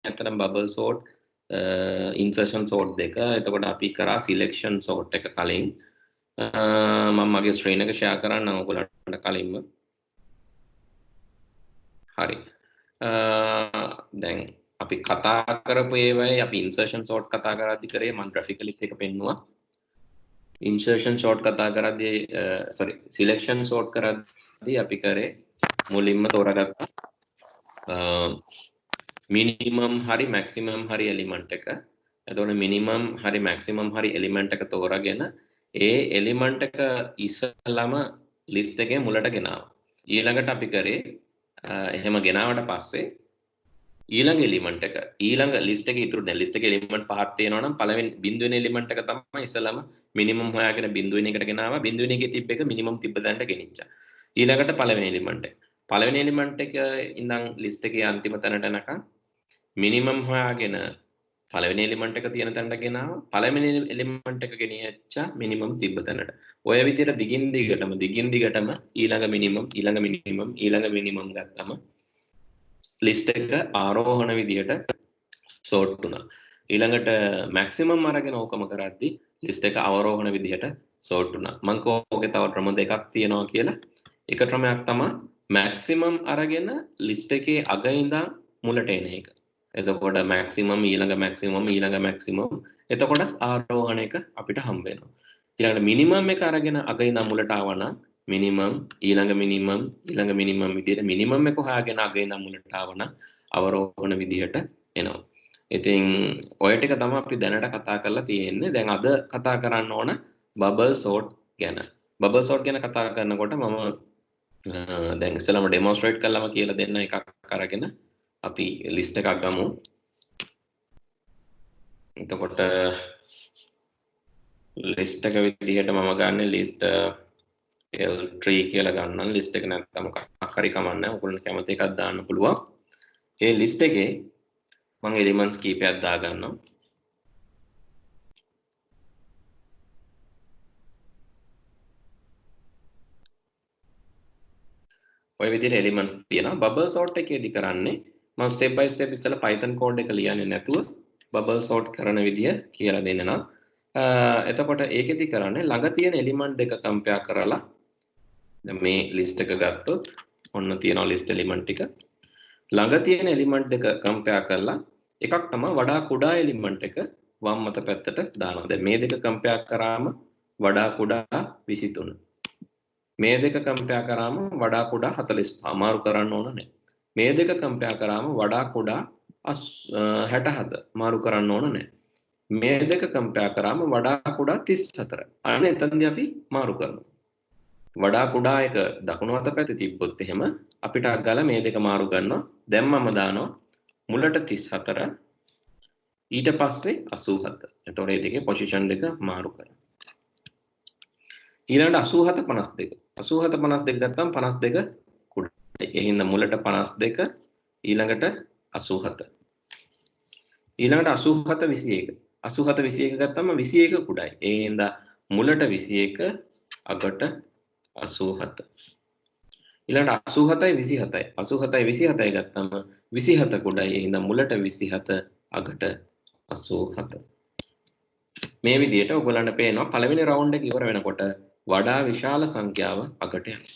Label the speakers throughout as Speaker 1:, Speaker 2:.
Speaker 1: ඇත්තටම bubble sort insertion sort දෙක. එතකොට අපි කරා selection sort එක කලින්. මම මගේ screen එක share කරන්නම් ඔයගොල්ලන්ට කලින්ම. හරි. දැන් අපි කතා කරපු ඒවායි අපි insertion sort කතා කරද්දි කරේ මම graphically එක පෙන්නුවා. insertion sort කතා කරද්දී sorry selection sort කරද්දී අපි කරේ මුලින්ම තෝරාගත්තා minimum hari maximum hari element එක. එතකොට minimum hari maximum hari element එක තෝරාගෙන ඒ element එක ඉස්සලම list එකේ මුලට ගෙනාවා. ඊළඟට අපි කරේ එහෙම ගෙනාවට පස්සේ ඊළඟ එලිමන්ට් එක ඊළඟ ලිස්ට් එකේ ඉතුරු දැන් ලිස්ට් එකේ එලිමන්ට් පහක් තියෙනවා නම් පළවෙනි බිඳුවෙනි එලිමන්ට් එක තමයි ඉස්සලම මිනිමම් හොයාගෙන බිඳුවෙනි එකට ගෙනාවා බිඳුවෙනි එකේ තිබ්බ එක මිනිමම් තිබ්බ තැනට ගෙනිච්චා ඊළඟට පළවෙනි එලිමන්ට් එක ඉඳන් ලිස්ට් එකේ අන්තිම තැනට යනකම් මිනිමම් හොයාගෙන පළවෙනි එලිමන්ට් එක තියෙන තැනට ගෙනාවා පළවෙනි එලිමන්ට් එක ගෙනියච්චා මිනිමම් තිබ්බ තැනට ඔය විදිහට දිගින් දිගටම ඊළඟ මිනිමම් ගත්තම ලිස්ට් එක ආරෝහණ විදියට සෝට් වුණා. ඊළඟට මැක්සිමම් අරගෙන ඕකම කරද්දි ලිස්ට් එක අවරෝහණ විදියට සෝට් වුණා. මම කෝකේ තව ක්‍රම දෙකක් තියෙනවා කියලා. එක ක්‍රමයක් තමයි මැක්සිමම් අරගෙන ලිස්ට් එකේ අග ඉඳන් මුලට එන එක. එතකොට මැක්සිමම් ඊළඟ මැක්සිමම් එතකොට ආරෝහණ එක අපිට හම්බ වෙනවා. ඊළඟට මිනිමම් එක අරගෙන අග ඉඳන් මුලට ආවනම් මිනිමම් ඊළඟ මිනිමම් විදියට මිනිමම් එක හොයාගෙන අග ඉඳන් මුලට ආවනම් අවරෝහණ විදියට එනවා. ඉතින් ඔය ටික තමයි අපි දැනට කතා කරලා තියෙන්නේ. දැන් අද කතා කරන්න ඕන බබල් සෝට් ගැන. බබල් සෝට් ගැන කතා කරනකොට මම දැන් ඉස්සෙල්ලාම ඩෙමොන්ස්ට්‍රේට් කළාම කියලා දෙන්න එකක් අරගෙන අපි ලිස්ට් එකක් ගමු. එතකොට ලිස්ට් එක විදිහට මම ගන්න ලිස්ට් L3 කියලා ගන්නම් ලිස්ට් එක නැත්නම් මොකක් හරි කමන්නේ ඔයගොල්ලෝ කැමති එකක් දාන්න පුළුවන්. ඒ ලිස්ට් එකේ මම එලිමන්ට්ස් කීපයක් දා ගන්නවා. ඔය විදිහට එලිමන්ට්ස් තියෙනවා. බබල් සෝට් එකේදී කරන්නේ මම ස්ටෙප් බයි ස්ටෙප් ඉස්සලා Python කෝඩ් එක ලියන්නේ නැතුව බබල් සෝට් කරන විදිය කියලා දෙන්න නම් එතකොට ඒකෙදි කරන්නේ ළඟ තියෙන එලිමන්ට් දෙක කම්පෙයාර් කරලා දැන් මේ ලිස්ට් එක ගත්තොත් ඔන්න තියෙනවා ලිස්ට් එලිමන්ට් ටික ළඟ තියෙන එලිමන්ට් දෙක කම්පෙයාර් කරලා එකක් තමයි වඩා කුඩා එලිමන්ට් එක වම් මත පැත්තට දානවා. දැන් මේ දෙක කම්පෙයාර් කරාම වඩා කුඩා 23. මේ දෙක කම්පෙයාර් කරාම වඩා කුඩා 45 අමාරු කරන්න ඕන නැහැ. මේ දෙක කම්පෙයාර් කරාම වඩා කුඩා 67 අමාරු කරන්න ඕන නැහැ. මේ දෙක කම්පෙයාර් කරාම වඩා කුඩා 34. අන්න එතනදී අපි මාරු කරනවා. වඩා කුඩා එක දකුණු අත පැත්තේ තිබ්බොත් එහෙම අපිට අග්ගාලා මේ දෙක මාරු කරනවා. දැන් මම දානවා මුලට 34 ඊට පස්සේ 87. එතකොට මේ දෙකේ පොසිෂන් දෙක මාරු කරනවා. ඊළඟට 87 52. 87 52 ගත්තම 52 කුඩයි. ඒ හින්දා මුලට 52 ඊළඟට 87. ඊළඟට 87 21. 87 21 ගත්තම 21 කුඩයි. ඒ හින්දා මුලට 21 අගට 87. ඊළඟට 87යි 27යි. 87යි 27යි ගත්තම 27 කුඩයි. ඒ හින්දා මුලට 27 අගට 87. මේ විදිහට ඔයගොල්ලන්ට පේනවා පළවෙනි රවුන්ඩ් එක ඉවර වෙනකොට වඩා විශාල සංඛ්‍යාව අගට යනවා.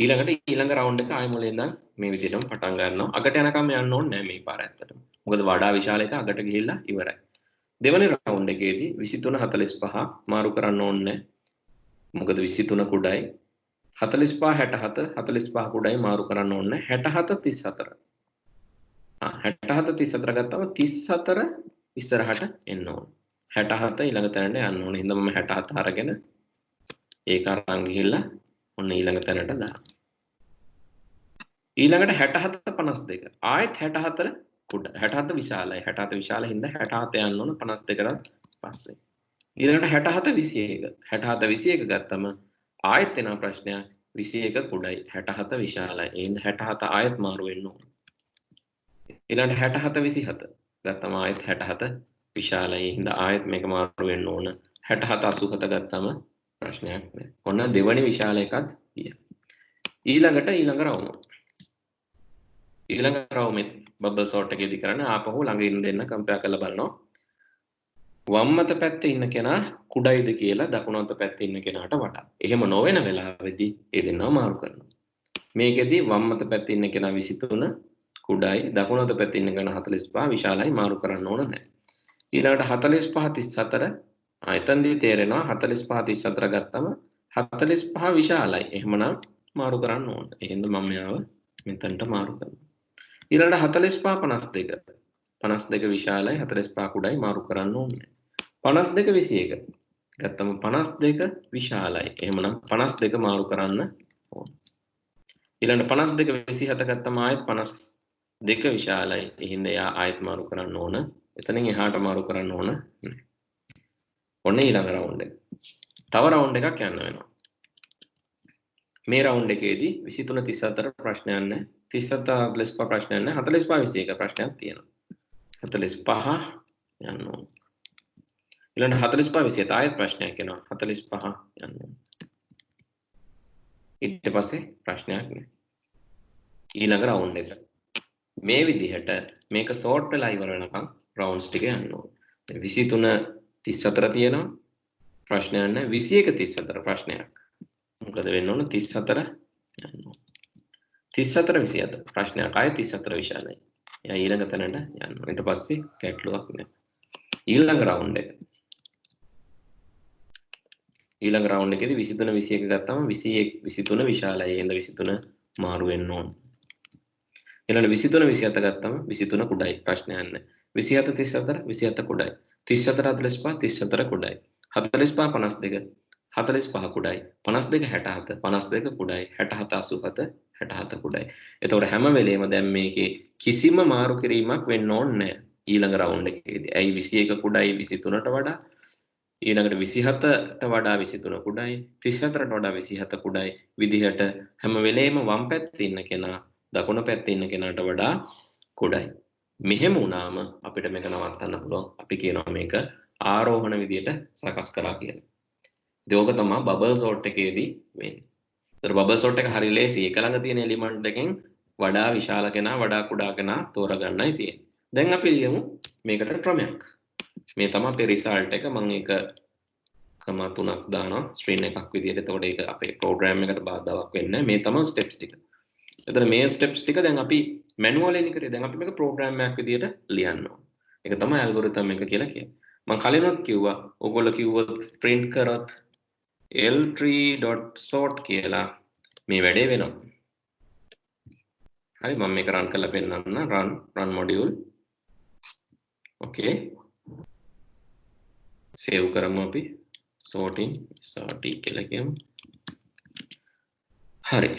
Speaker 1: ඊළඟට ඊළඟ රවුන්ඩ් එක ආයෙ මුලින් ඉඳන් මේ විදිහටම පටන් ගන්නවා. අගට යනකම් යන්න ඕනේ නැහැ මේ පාර ඇත්තටම. මොකද වඩා විශාල එක අගට ගිහිල්ලා ඉවරයි. දෙවෙනි රවුන්ඩ් එකේදී 23 45 මාරු කරන්න ඕනේ නැහැ. මොකද 23 කුඩයි. 45 67 45 කුඩයි මාරු කරන්න ඕනේ නැහැ. 67 34. 67 34 ගත්තම 34 ඉස්සරහට එන්න ඕනේ. 67 ඊළඟ තැනට යන්න ඕනේ. හින්දා මම 67 අරගෙන ඒක අරන් ගිහිල්ලා ඔන්න ඊළඟ තැනට දානවා. ඊළඟට 67 52. ආයෙත් 64 කුඩ. 67 විශාලයි. 67 විශාල හින්දා 67 යන්න ඕන 52ට පස්සේ. ඊළඟට 67 21. 67 21 ගත්තම ආයෙත් එන ප්‍රශ්නයක් 21 කුඩයි. 67 විශාලයි. ඒ හින්දා 67 ආයෙත් මාරු වෙන්න ඕන. ඊළඟට 67 27. ගත්තම ආයෙත් 67 විශාලයි. ඒ හින්දා ආයෙත් මේක මාරු වෙන්න ඕන. 67 87 ගත්තම ප්‍රශ්නයක් නෑ. ඔන්න දෙවනි විශාල එකත් ගියා. ඊළඟ රවුම. ඊළඟ රවුමෙත් බබල් සෝට් එකේදී කරන්නේ ආපහු ළඟ ඉන්න දෙන්න කම්පෙයාර් කරලා බලනවා. වම් අත පැත්තේ ඉන්න කෙනා කුඩයිද කියලා දකුණු අත පැත්තේ ඉන්න කෙනාට වඩා. එහෙම නොවන වෙලාවෙදී ඒ දෙන්නව මාරු කරනවා. මේකෙදී වම් අත පැත්තේ ඉන්න කෙනා 23 කුඩයි, දකුණු අත පැත්තේ ඉන්න කෙනා 45 විශාලයි මාරු කරන්න ඕන නැහැ. ඊළඟට 45 34 එතනදී තේරෙනවා 45 34 ගත්තම 45 විශාලයි. එහෙමනම් මාරු කරන්න ඕන. එහෙනම් මම යාව මෙතනට මාරු කරනවා. ඊළඟට 45 52 52 විශාලයි 45 කුඩයි මාරු කරන්න ඕනේ. 52 21 ගත්තම 52 විශාලයි. එහෙමනම් 52 මාරු කරන්න ඕන. ඊළඟට 52 27 ගත්තම ආයෙත් 52 විශාලයි. එහෙනම් එයා ආයෙත් මාරු කරන්න ඕන. එතනින් එහාට මාරු කරන්න ඕන. ඔන්න ඊළඟ රවුන්ඩ් එක. තව රවුන්ඩ් එකක් යන්න වෙනවා. මේ රවුන්ඩ් එකේදී 23 34 ප්‍රශ්නයක් නැහැ. 37 45 ප්‍රශ්නයක් නැහැ. 45 21 ප්‍රශ්නයක් තියෙනවා. 45 යන්න ඕන. ඊළඟ 45 27 ආයෙත් ප්‍රශ්නයක් එනවා. 45 යන්න ඕන. ඊට පස්සේ ප්‍රශ්නයක් නැහැ. ඊළඟ රවුන්ඩ් එක. මේ විදිහට මේක සෝට් වෙලා ඉවර වෙනකම් රවුන්ඩ්ස් ටික යන්න ඕන. 23 34 තියෙනවා. ප්‍රශ්නයක් නැහැ. 21 34 ප්‍රශ්නයක්. මොකද වෙන්න ඕන 34 යන්න ඕන. 34 27 ප්‍රශ්නයක් ආයෙ 34 විශාලයි. එයා ඊළඟ තැනට යන්න ඕන. ඊට පස්සේ ගැටලුවක් නැහැ. ඊළඟ රවුන්ඩ් එක. ඊළඟ රවුන්ඩ් එකේදී 23 21 ගත්තම 21 23 විශාලයි. එහෙනම් 23 මාරු වෙන්න ඕන. ඊළඟ 23 27 ගත්තම 23 කුඩයි ප්‍රශ්නයක් නැහැ. 27 34 27 කුඩයි. 34 45 34 කුඩයි. 45 52 45 කුඩයි. 52 67 52 කුඩයි. 67 87 67 කුඩයි. එතකොට හැම වෙලේම දැන් මේකේ කිසිම මාරු කිරීමක් වෙන්න ඕනේ නැහැ. ඊළඟ රවුන්ඩ් එකේදී. ඇයි 21 කුඩයි 23ට වඩා? ඊළඟට 27ට වඩා 23 කුඩයි. 34ට වඩා 27 කුඩයි. විදිහට හැම වෙලේම වම් පැත්තේ ඉන්න කෙනා දකුණු පැත්තේ ඉන්න කෙනාට වඩා කුඩයි. මෙහෙම වුණාම අපිට මේක නවත්තන්න පුළුවන්. අපි කියනවා මේක ආරෝහණ විදියට සකස් කරා කියලා. ඒක තමයි බබල් සෝට් එකේදී වෙන්නේ. ඒතර බබල් සෝට් එක හරිය ලේසි. එක ළඟ තියෙන එලිමන්ට් එකෙන් වඩා විශාල කෙනා වඩා කුඩා කෙනා තෝරගන්නයි තියෙන්නේ. දැන් අපි ලියමු මේකට ක්‍රමයක්. මේ තමයි අපේ රිසල්ට් එක. මම ඒක කම තුනක් දානවා ස්ක්‍රීන් එකක් විදියට. එතකොට ඒක අපේ ප්‍රෝග්‍රෑම් එකට බාධාවක් වෙන්නේ නැහැ. මේ තමයි ස්ටෙප්ස් ටික. එතන මේ ස්ටෙප්ස් ටික දැන් අපි මැනුවලෙන් කරේ. දැන් අපි මේක ප්‍රෝග්‍රෑම් එකක් විදියට ලියන්න ඕන. ඒක තමයි ඇල්ගොරිතම් එක කියලා කියන්නේ. මම කලිනුත් කිව්වා ඕගොල්ලෝ කිව්වොත් print කරොත් l3.sort කියලා මේ වැඩේ වෙනවා. හරි මම මේක run කරලා පෙන්නන්න. run module. okay. save කරමු අපි. sorting sort කියලා කියමු. හරි.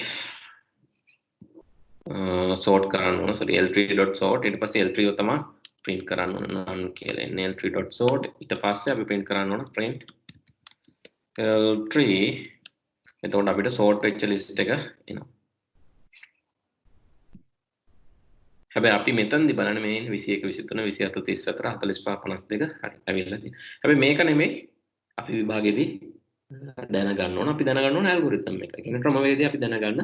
Speaker 1: sort කරන්න ඕන. sorry l3.sort ඊට පස්සේ l3 එක තමයි print කරන්න ඕන none කියලා. l3.sort ඊට පස්සේ අපි print කරන්න ඕන print l3. එතකොට අපිට sort වෙච්ච list එක එනවා. හැබැයි අපි මෙතනදී බලන්න මේ 21 23 27 34 45 52 හරි ඇවිල්ලා තියෙනවා. හැබැයි මේක නෙමෙයි අපි විභාගෙදී දැනගන්න ඕන. අපි දැනගන්න ඕන ඇල්ගොරිතම් එක. කියන ක්‍රමවේදය අපි දැනගන්න.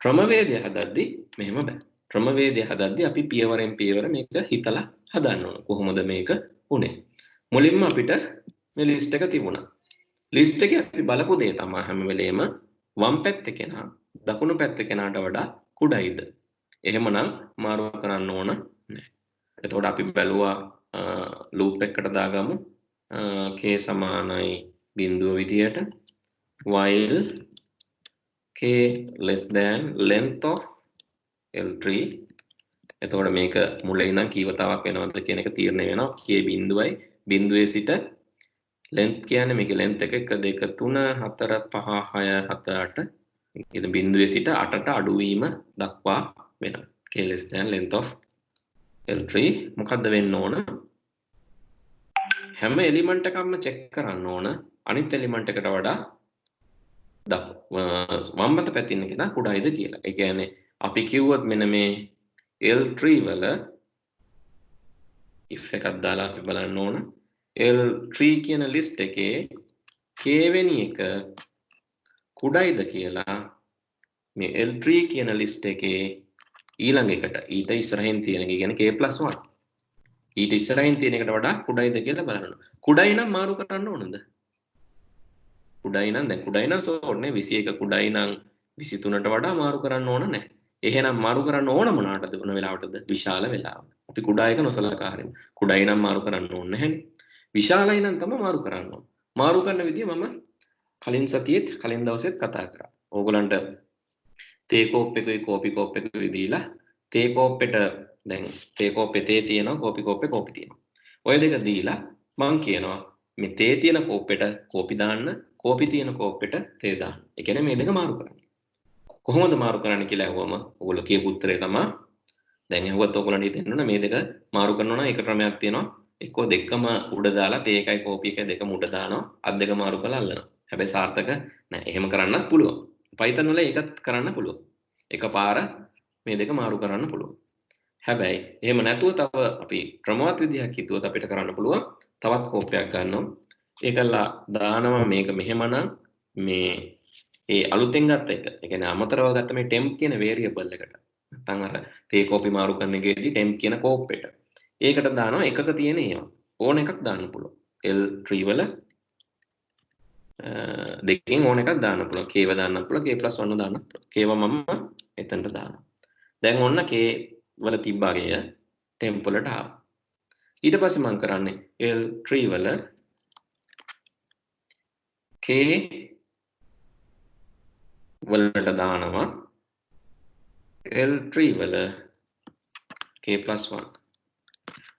Speaker 1: ක්‍රමවේදය හදද්දී මෙහෙම බෑ. ක්‍රමවේදය හදද්දී අපි පියවරෙන් පියවර මේක හිතලා හදන්න ඕන. කොහොමද මේක උනේ? මුලින්ම අපිට මේ ලිස්ට් එක තිබුණා. ලිස්ට් එකේ අපි බලපු දේ තමයි හැම වෙලේම වම් පැත්තේ කෙනා දකුණු පැත්තේ කෙනාට වඩා කුඩයිද? එහෙමනම් මාරු කරන්න ඕන නැහැ. එතකොට අපි බැලුවා ලූප් එකකට දාගමු k සමානයි බිඳුව විදියට while k less than length of l3. එතකොට මේක මුලින් ඉඳන් කීවතාවක් වෙනවද කියන එක තීරණය වෙනවා. k බිඳුවයි බිඳුවේ සිට length කියන්නේ මේකේ length එක 1 2 3 4 5 6 7 8. ඉතින් බිඳුවේ සිට 8ට අඩු වීම දක්වා වෙනවා. k less than length of l3. මොකද්ද වෙන්න ඕන? හැම එලිමන්ට් එකක්ම චෙක් කරන්න ඕන අනිත් එලිමන්ට් එකට වඩා වම් අත පැත්තේ ඉන්න කෙනා කුඩායිද කියලා. ඒ කියන්නේ අපි කිව්වොත් මෙන්න මේ l3 වල if එකක් දාලා අපි බලන්න ඕන l3 කියන ලිස්ට් එකේ k වෙනි එක කුඩායිද කියලා මේ l3 කියන ලිස්ට් එකේ ඊළඟ එකට ඊට ඉස්සරහින් තියෙන එක කියන්නේ k+1. ඊට ඉස්සරහින් තියෙන එකට වඩා කුඩයිද කියලා බලන්න. කුඩයි නම් මාරු කරන්න ඕනද? කුඩයි නම් දැන් කුඩයි නම් සෝඩ්නේ 21 කුඩයි නම් 23ට වඩා මාරු කරන්න ඕන නැහැ. එහෙනම් මාරු කරන්න ඕන මොනකටද මොන වෙලාවටද? විශාල වෙලාවට. අපි කුඩා එක නොසලකා හරිමු. කුඩයි නම් මාරු කරන්න ඕනේ නැහැනේ. විශාලයි නම් තමයි මාරු කරන්න ඕන. මාරු කරන විදිය මම කලින් සතියේත් කලින් දවසෙත් කතා කරා. ඕගලන්ට තේ කෝප් එකේ කෝපි කෝප් එකේ දීලා තේ කෝප්පෙට දැන් තේ කෝප්පේ තේ තියෙනවා කෝපි කෝප්පේ කෝපි තියෙනවා. ඔය දෙක දීලා මං කියනවා මේ තේ තියෙන කෝප්පෙට කෝපි දාන්න කෝපි තියෙන කෝප්පෙට තේ දාන්න. ඒ කියන්නේ මේ දෙක මාරු කරන්න. කොහොමද මාරු කරන්න කියලා අහුවම ඔයගොල්ලෝ කියපු උත්තරේ තමයි දැන් අහුවත් ඔයගොල්ලන්ට හිතෙන්න ඕන මේ දෙක මාරු කරනවා නම් එක ක්‍රමයක් තියෙනවා. එක්කෝ දෙකම උඩ දාලා තේ එකයි කෝපි එකයි දෙකම උඩ දානවා. අත් දෙක මාරු කරලා අල්ලනවා. හැබැයි සාර්ථක නෑ. එහෙම කරන්නත් පුළුවන්. Python වල ඒකත් කරන්න පුළුවන්. එකපාර මේ දෙක මාරු කරන්න පුළුවන්. හැබැයි එහෙම නැතුව තව අපි ක්‍රමවත් විදිහක් හිතුවොත් අපිට කරන්න පුළුවන්. තවත් කෝපයක් ගන්නවා. ඒකලා දානවා මේක මෙහෙමනම් මේ ඒ අලුතෙන් ගත්ත එක. ඒ කියන්නේ අමතරව ගත්ත මේ temp කියන variable එකට. නැත්නම් අර තේ කෝපි මාරු කරන එකේදී temp කියන කෝප්පෙට. ඒකට දානවා එකක තියෙන ඒවා. ඕන එකක් දාන්න පුළුවන්. L3 වල දෙකෙන් ඕන එකක් දාන්න පුළුවන්. k ව දාන්නත් පුළුවන්, k+1 දාන්නත් පුළුවන්. k ව මම එතනට දානවා. දැන් ඔන්න k වල තිබ්බාගේ temp වලට ආවා. ඊට පස්සේ මම කරන්නේ L3 වල k වලට දානවා L3 වල k+1.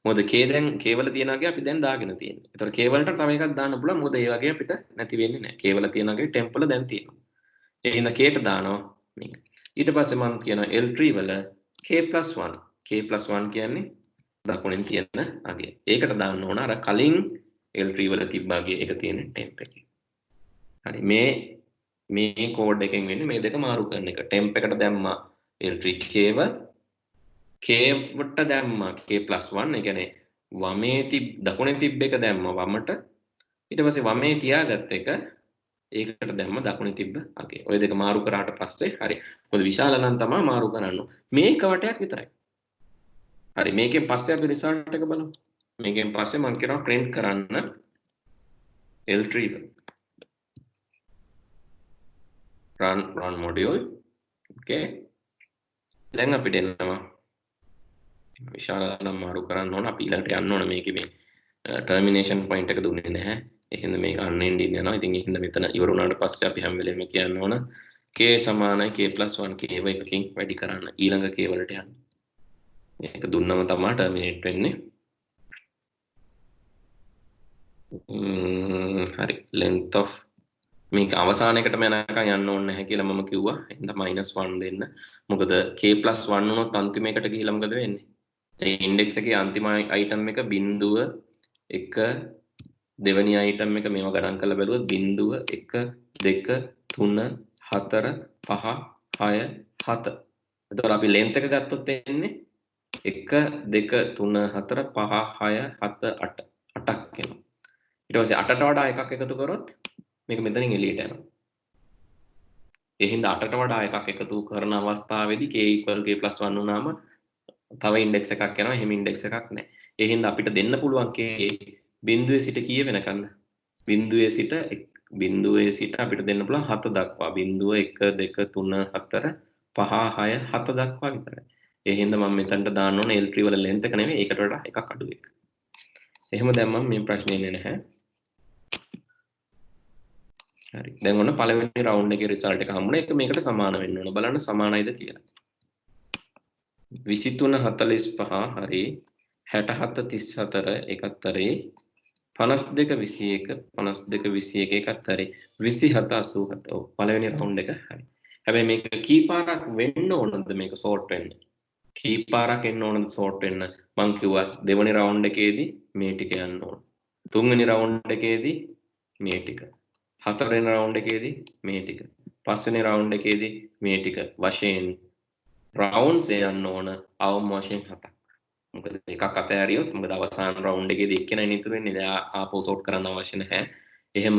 Speaker 1: මොකද k දැන් k වල තියනවාගේ අපි දැන් දාගෙන තියෙන්නේ. ඒතර k වලට තව එකක් දාන්න පුළුවන්. මොකද ඒ වගේ අපිට නැති වෙන්නේ නැහැ. k වල තියනවාගේ temp වල දැන් තියෙනවා. ඒ හින්දා k ට දානවා මේක. ඊට පස්සේ මම කියනවා L3 වල k+1. k+1 කියන්නේ දකුණෙන් තියෙන අගය. ඒකට දාන්න ඕන අර කලින් L3 වල තිබ්බාගේ එක තියෙන temp එකේ. හරි මේ කෝඩ් එකෙන් වෙන්නේ මේ දෙක මාරු කරන එක. temp එකට දැම්මා L3 k වට දැම්මා k+1. ඒ කියන්නේ වමේ දකුණේ තිබ්බ එක දැම්මා වමට. ඊට පස්සේ වමේ තියාගත්ත එක ඒකට දැම්ම දකුණේ තිබ්බ අගේ. ඔය දෙක මාරු කරාට පස්සේ හරි. මොකද විශාල නම් තමයි මාරු කරන්න. මේක වටයක් විතරයි. හරි මේකෙන් පස්සේ අපි රිසල්ට් එක බලමු. මේකෙන් පස්සේ මම කියනවා print කරන්න L3 run module. okay. දැන් අපිට එනවා විශාල නම් මාරු කරන්න ඕන. අපි ඊළඟට යන්න ඕන මේකේ මේ termination point එක දුන්නේ නැහැ. එහෙනම් මේක unending යනවා. ඉතින් ඒ හින්දා මෙතන ඉවර වුණාට පස්සේ අපි හැම වෙලේම කියන්න ඕන k සමානයි k+1 k එකකින් වැඩි කරන්න ඊළඟ k වලට යන්න. මේක දුන්නම තමයි terminate වෙන්නේ. හරි length of මේක අවසානයකටම යනකම් යන්න ඕනේ නැහැ කියලා මම කිව්වා. එහෙනම් -1 දෙන්න. මොකද k+1 වුණොත් අන්තිම එකට ගිහිල්ලා මොකද වෙන්නේ? ඒ ඉන්ඩෙක්ස් එකේ අන්තිම අයිටම් එක බිංදුව 1 දෙවෙනි අයිටම් එක මේව ගණන් කරලා බැලුවොත් බිංදුව 1 2 3 4 5 6 7. එතකොට අපි length එක ගත්තොත් එන්නේ 1 2 3 4 5 6 7 8 8ක් එනවා. ඊට පස්සේ 8ට වඩා එකක් එකතු කරොත් මේක මෙතනින් එළියට යනවා. ඒ හින්දා 8ට වඩා එකක් එකතු කරන අවස්ථාවේදී k = k+1 වුණාම තව ඉන්ඩෙක්ස් එකක් යනවා. එහෙම ඉන්ඩෙක්ස් එකක් නැහැ. ඒ හින්දා අපිට දෙන්න පුළුවන් k බිංදුවේ සිට කීය වෙනකන්ද? බිංදුවේ සිට අපිට දෙන්න පුළුවන් 7 දක්වා. බිංදුව 1 2 3 4 5 6 7 දක්වා විතරයි. ඒ හින්දා මම මෙතනට දාන්න ඕන L3 වල length එක නෙමෙයි ඒකට වඩා එකක් අඩු එක. එහෙම දැම්මම මේ ප්‍රශ්නේ එන්නේ නැහැ. හරි. දැන් ඔන්න පළවෙනි රවුන්ඩ් එකේ රිසල්ට් එක හම්බුණා. ඒක මේකට සමාන වෙන්න ඕන. බලන්න සමානයිද කියලා. 23 45 හරි 67 34 එකත් හරි 52 21 එකත් හරි 27 87. ඔව් පළවෙනි රවුන්ඩ් එක හරි. හැබැයි මේක කී පාරක් වෙන්න ඕනද මේක සෝට් වෙන්න? කී පාරක් එන්න ඕනද සෝට් වෙන්න? මං කිව්වා දෙවෙනි රවුන්ඩ් එකේදී මේ ටික යන්න ඕන. තුන්වෙනි රවුන්ඩ් එකේදී මේ ටික. හතරවෙනි රවුන්ඩ් එකේදී මේ ටික. පස්වෙනි රවුන්ඩ් එකේදී මේ ටික වශයෙන් රවුන්ඩ්ස් යන්න ඕන අවම වශයෙන් 7ක්. මොකද එකක් අතහැරියොත් මොකද අවසාන රවුන්ඩ් එකේදී එක්කෙනා ඉතුරු වෙන්නේ. එයා ආපහු සෝට් කරන්න අවශ්‍ය නැහැ. එහෙම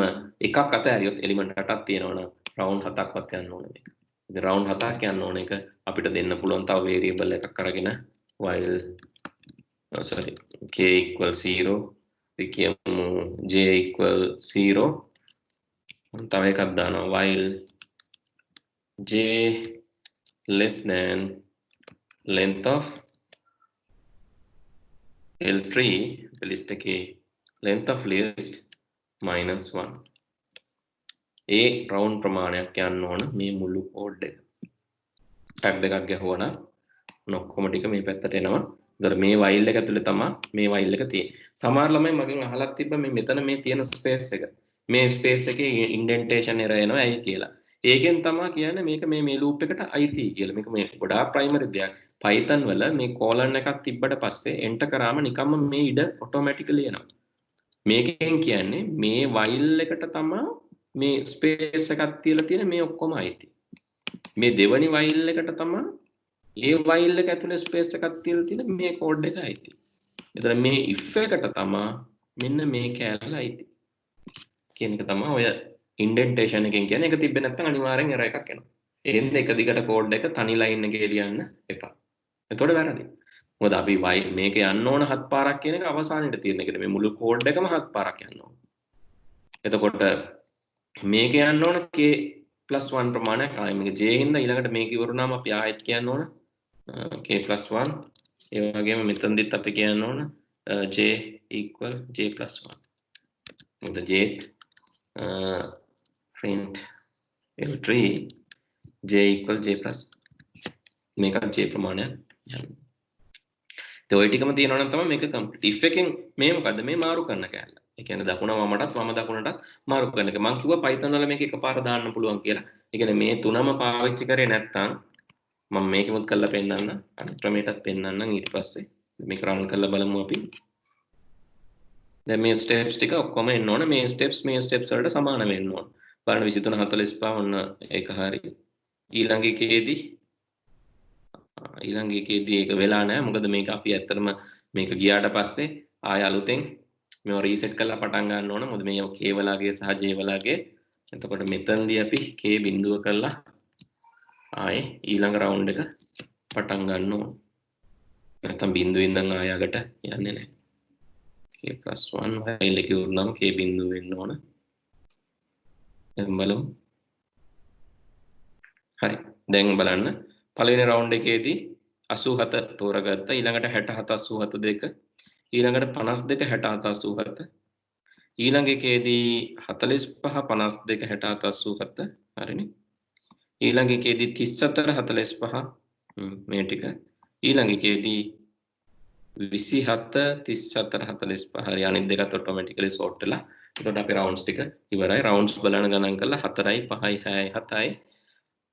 Speaker 1: එකක් අතහැරියොත් එලිමන්ට් 8ක් තියෙනවනම් රවුන්ඩ් 7ක්වත් යන්න ඕනේ මේක. ඉතින් රවුන්ඩ් 7ක් යන්න ඕන එක අපිට දෙන්න පුළුවන් තව වේරියබල් එකක් අරගෙන while sorry k equals 0 අපි කියමු j equal 0 තව එකක් දානවා while j less than length of L3 list එකේ length of list minus 1 A round ප්‍රමාණයක් යන්න ඕන මේ මුළු කෝඩ් එක ටැබ් එකක් ගැහුවනම් ඔක්කොම ටික මේ පැත්තට එනවා. ඒතර මේ while එක ඇතුලේ තමයි මේ while එක තියෙන්නේ. සමහර ළමයි මගෙන් අහලක් තිබ්බා මේ මෙතන මේ තියෙන ස්පේස් එක. මේ ස්පේස් එකේ ඉන්ඩෙන්ටේෂන් error එනවා ඇයි කියලා. ඒකෙන් තමයි කියන්නේ මේක මේ ලූප් එකට අයිති කියලා. මේක මේ ගොඩාක් ප්‍රයිමරි දෙයක්. Python වල මේ colon එකක් තිබ්බට පස්සේ enter කරාම නිකම්ම මේ ඉඩ ඔටෝමැටිකලි එනවා. මේකෙන් කියන්නේ මේ while එකට තමයි මේ ස්පේස් එකක් තියලා තියෙන මේ ඔක්කොම අයිති. මේ දෙවනි while එකට තමයි ඒ while එක ඇතුලේ ස්පේස් එකක් තියලා තියෙන මේ කෝඩ් එක අයිති. එතන මේ if එකට තමයි මෙන්න මේ කැලල අයිති. කියන එක තමයි ඔය ඉන්ඩෙන්ටේෂන් එකෙන් කියන්නේ. ඒක තිබ්බේ නැත්නම් අනිවාර්යෙන් error එකක් එනවා. එහෙනම් එක දිගට කෝඩ් එක තනි ලයින් එකේ ලියන්න එපා. එතකොට වැරදි. මොකද අපි මේක යන්න ඕන 7 පාරක් කියන එක අවසානයේට තියෙන එකද මේ මුළු කෝඩ් එකම 7 පාරක් යන්න ඕන. එතකොට මේක යන්න ඕන k+1 ප්‍රමාණයක් ආයෙ මේක j හින්දා ඊළඟට මේක ඉවරුනාම අපි ආයෙත් කියන්න ඕන k+1 ඒ වගේම මෙතනදිත් අපි කියන්න ඕන j equal j+1 මොකද j print l3 j equal j+ මේක j ප්‍රමාණයක් යන්න. ඒ ඔය ටිකම තියෙනවා නම් තමයි මේක කම්ප්ලීට්. if එකෙන් මේ මොකද්ද මේ මාරු කරන කැලල. ඒ කියන්නේ දකුණ වමටත් වම දකුණටත් මාරු කරන එක. මම කිව්වා Python වල මේක එකපාර දාන්න පුළුවන් කියලා. ඒ කියන්නේ මේ තුනම පාවිච්චි කරේ නැත්නම් මම මේකෙමුත් කරලා පෙන්නන්න අනිත් ක්‍රමයටත් පෙන්නන්නම් ඊට පස්සේ මේක රන් කරලා බලමු අපි. දැන් මේ ස්ටෙප්ස් ටික ඔක්කොම එන්න ඕන. මේ ස්ටෙප්ස් වලට සමාන වෙන්න ඕන. බලන්න 23 45 ඔන්න ඒක හරියි. ඊළඟ එකේදී ඒක වෙලා නැහැ. මොකද මේක අපි ඇත්තටම මේක ගියාට පස්සේ ආය අලුතෙන් මේව රීසෙට් කරලා පටන් ගන්න ඕන. මොකද මේ k වලාගේ සහ j වලාගේ. එතකොට මෙතනදී අපි k බිඳුව කරලා ආයේ ඊළඟ රවුන්ඩ් එක පටන් ගන්න ඕන. නැත්නම් බිඳුවෙන් ඉඳන් ආය යකට යන්නේ නැහැ. k+1 while එක උරුනම k බිඳුව වෙන්න ඕන. දැන් බලමු. හරි. දැන් බලන්න පළවෙනි රවුන්ඩ් එකේදී 87 තෝරගත්තා. ඊළඟට 67 87 දෙක. ඊළඟට 52 67 87. ඊළඟ එකේදී 45 52 67 87. හරිනේ. ඊළඟ එකේදී 34 45 මේ ටික. ඊළඟ එකේදී 27 34 45. හරි අනිත් දෙකත් ඔටෝමැටිකලි සෝට් වෙලා. එතකොට අපි රවුන්ඩ්ස් ටික ඉවරයි. රවුන්ඩ්ස් බලන ගණන් කරලා 4යි 5යි 6යි 7යි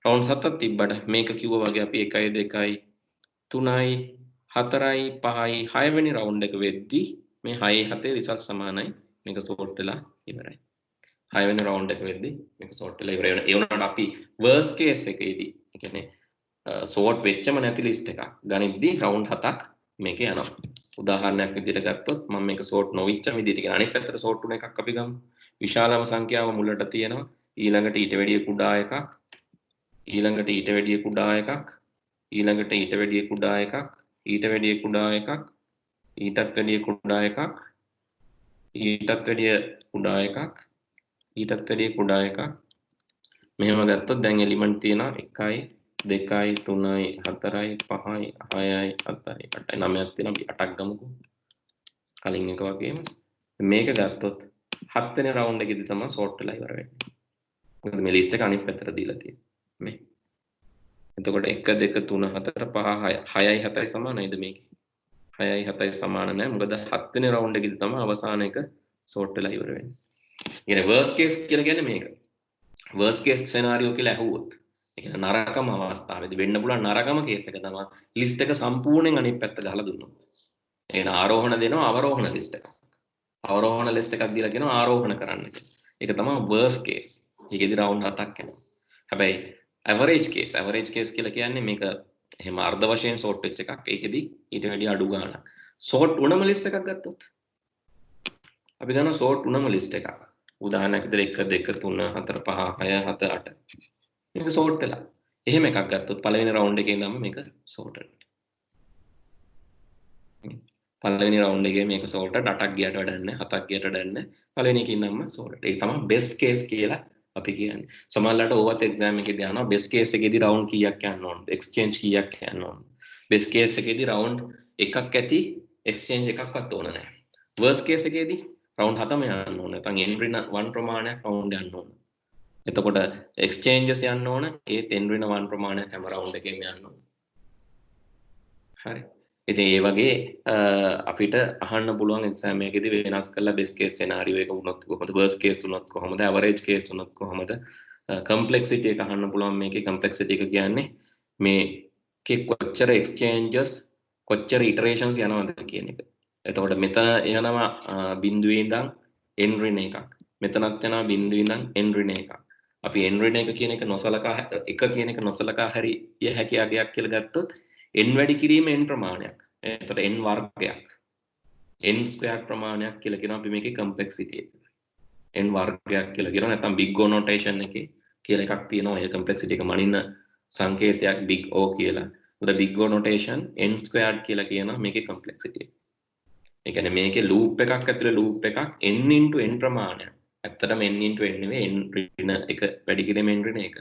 Speaker 1: රවුන්ඩ් 7ක් තිබ්බට මේක කිව්වා වගේ අපි 1යි 2යි 3යි 4යි 5යි 6 වෙනි රවුන්ඩ් එක වෙද්දී මේ 6යි 7යි රිසල්ට් සමානයි. මේක සෝට් වෙලා ඉවරයි. 6 වෙනි රවුන්ඩ් එක වෙද්දී මේක සෝට් වෙලා ඉවර වෙනවා. ඒ වුණාට අපි වර්ස් කේස් එකේදී ඒ කියන්නේ සෝට් වෙච්චම නැති ලිස්ට් එකක් ගනිද්දී රවුන්ඩ් 7ක් මේක යනවා. උදාහරණයක් විදිහට ගත්තොත් මම මේක සෝට් නොවිච්ච විදිහට කියන අනිත් පැත්තට සෝට් වුණ එකක් අපි ගමු. විශාලම සංඛ්‍යාව මුලට තියෙනවා. ඊළඟට ඊට වැඩිය කුඩා එකක්. ඊළඟට ඊට වැඩිය කුඩා එකක්. ඊළඟට ඊට වැඩිය කුඩා එකක්. ඊට වැඩිය කුඩා එකක්. ඊටත් වැඩිය කුඩා එකක්. ඊටත් වැඩිය කුඩා එකක්. ඊටත් වැඩිය කුඩා එකක්. මෙහෙම ගත්තොත් දැන් එලිමන්ට් තියෙනවා 1යි 2යි 3යි 4යි 5යි 6යි 7යි 8යි 9ක් තියෙනවා. අපි 8ක් ගමුකෝ. කලින් එක වගේම මේක ගත්තොත් 7 වෙනි රවුන්ඩ් එකේදී තමයි සෝට් වෙලා ඉවර වෙන්නේ. මොකද මේ ලිස්ට් එක අනිත් පැත්තට දීලා තියෙන්නේ. මේ. එතකොට 1 2 3 4 5 6යි 7යි සමානයිද මේකේ? 6යි 7යි සමාන නැහැ. මොකද 7 වෙනි රවුන්ඩ් එකේදී තමයි අවසාන එක සෝට් වෙලා ඉවර වෙන්නේ. කියන්නේ worst case කියලා කියන්නේ මේක. worst case scenario කියලා ඇහුවොත් ඒ කියන්නේ නරකම අවස්ථාවේදී වෙන්න පුළුවන් නරකම කේස් එක තමයි ලිස්ට් එක සම්පූර්ණයෙන් අනිත් පැත්ත ගහලා දුන්නොත්. ඒ කියන ආරෝහණ දෙනවා අවරෝහණ ලිස්ට් එකක්. අවරෝහණ ලිස්ට් එකක් දීලා කියනවා ආරෝහණ කරන්න කියලා. ඒක තමයි worst case. ඒකේදී රවුන්ඩ් 7ක් යනවා. හැබැයි average case කියලා කියන්නේ මේක එහෙම අර්ධ වශයෙන් සෝට් වෙච්ච එකක්. ඒකෙදී ඊට වැඩිය අඩු ගාණක්. සෝට් උනම ලිස්ට් එකක් ගත්තොත් අපි ගන්නවා සෝට් උනම ලිස්ට් එකක්. උදාහරණයක් විදිහට 1 2 3 4 5 6 7 8. මේක සෝට් වෙලා. එහෙම එකක් ගත්තොත් පළවෙනි රවුන්ඩ් එකේ ඉඳන්ම මේක sorted. පළවෙනි රවුන්ඩ් එකේ මේක sorted 8ක් ගියට වැඩක් නැහැ 7ක් ගියට වැඩක් නැහැ. පළවෙනි එකේ ඉඳන්ම sorted. ඒක තමයි best case කියලා අපි කියන්නේ. සමහරවිට ඕවත් එක්සෑම් එකේදී අහනවා best case එකේදී රවුන්ඩ් කීයක් යන්න ඕනද? exchange කීයක් යන්න ඕනද? best case එකේදී රවුන්ඩ් එකක් ඇති exchange එකක්වත් ඕන නැහැ. worst case එකේදී රවුන්ඩ් 7ම යන්න ඕන. නැත්නම් n ඍණ 1 ප්‍රමාණයක් රවුන්ඩ් යන්න ඕන. එතකොට exchanges යන්න ඕන ඒත් n ඍණ 1 ප්‍රමාණයක් හැම රවුන්ඩ් එකේම යන්න ඕන. හරි. ඉතින් ඒ වගේ අපිට අහන්න පුළුවන් එක්සෑම් එකේදී වෙනස් කරලා best case scenario එක වුණොත් කොහොමද worst case වුණොත් කොහොමද average case වුණොත් කොහොමද complexity එක අහන්න පුළුවන් මේකේ complexity එක කියන්නේ මේකේ කොච්චර exchanges කොච්චර iterations යනවද කියන එක. එතකොට මෙතන යනවා බිඳුවේ ඉඳන් n ඍණ එකක්. මෙතනත් යනවා බිඳුවේ ඉඳන් n ඍණ එකක්. අපි n ඍණ එක කියන එක නොසලකා එක කියන එක නොසලකා හරිය හැකි අගයක් කියලා ගත්තොත් n වැඩි කිරීම n ප්‍රමාණයක්. එතකොට n වර්ගයක්. n ස්ක්වයර් ප්‍රමාණයක් කියලා කියනවා අපි මේකේ complexity එක. n වර්ගයක් කියලා කියනවා නැත්නම් big O notation එකේ කියලා එකක් තියෙනවා. ඒ complexity එක මනින්න සංකේතයක් big O කියලා. උද big O notation n ස්ක්වයර්ඩ් කියලා කියනවා මේකේ complexity එක. ඒ කියන්නේ මේකේ loop එකක් ඇතුලේ loop එකක් n * n ප්‍රමාණයක්. ඇත්තටම n * n නෙවෙයි n ඍණ එක වැඩි කිරීම n ඍණ එක.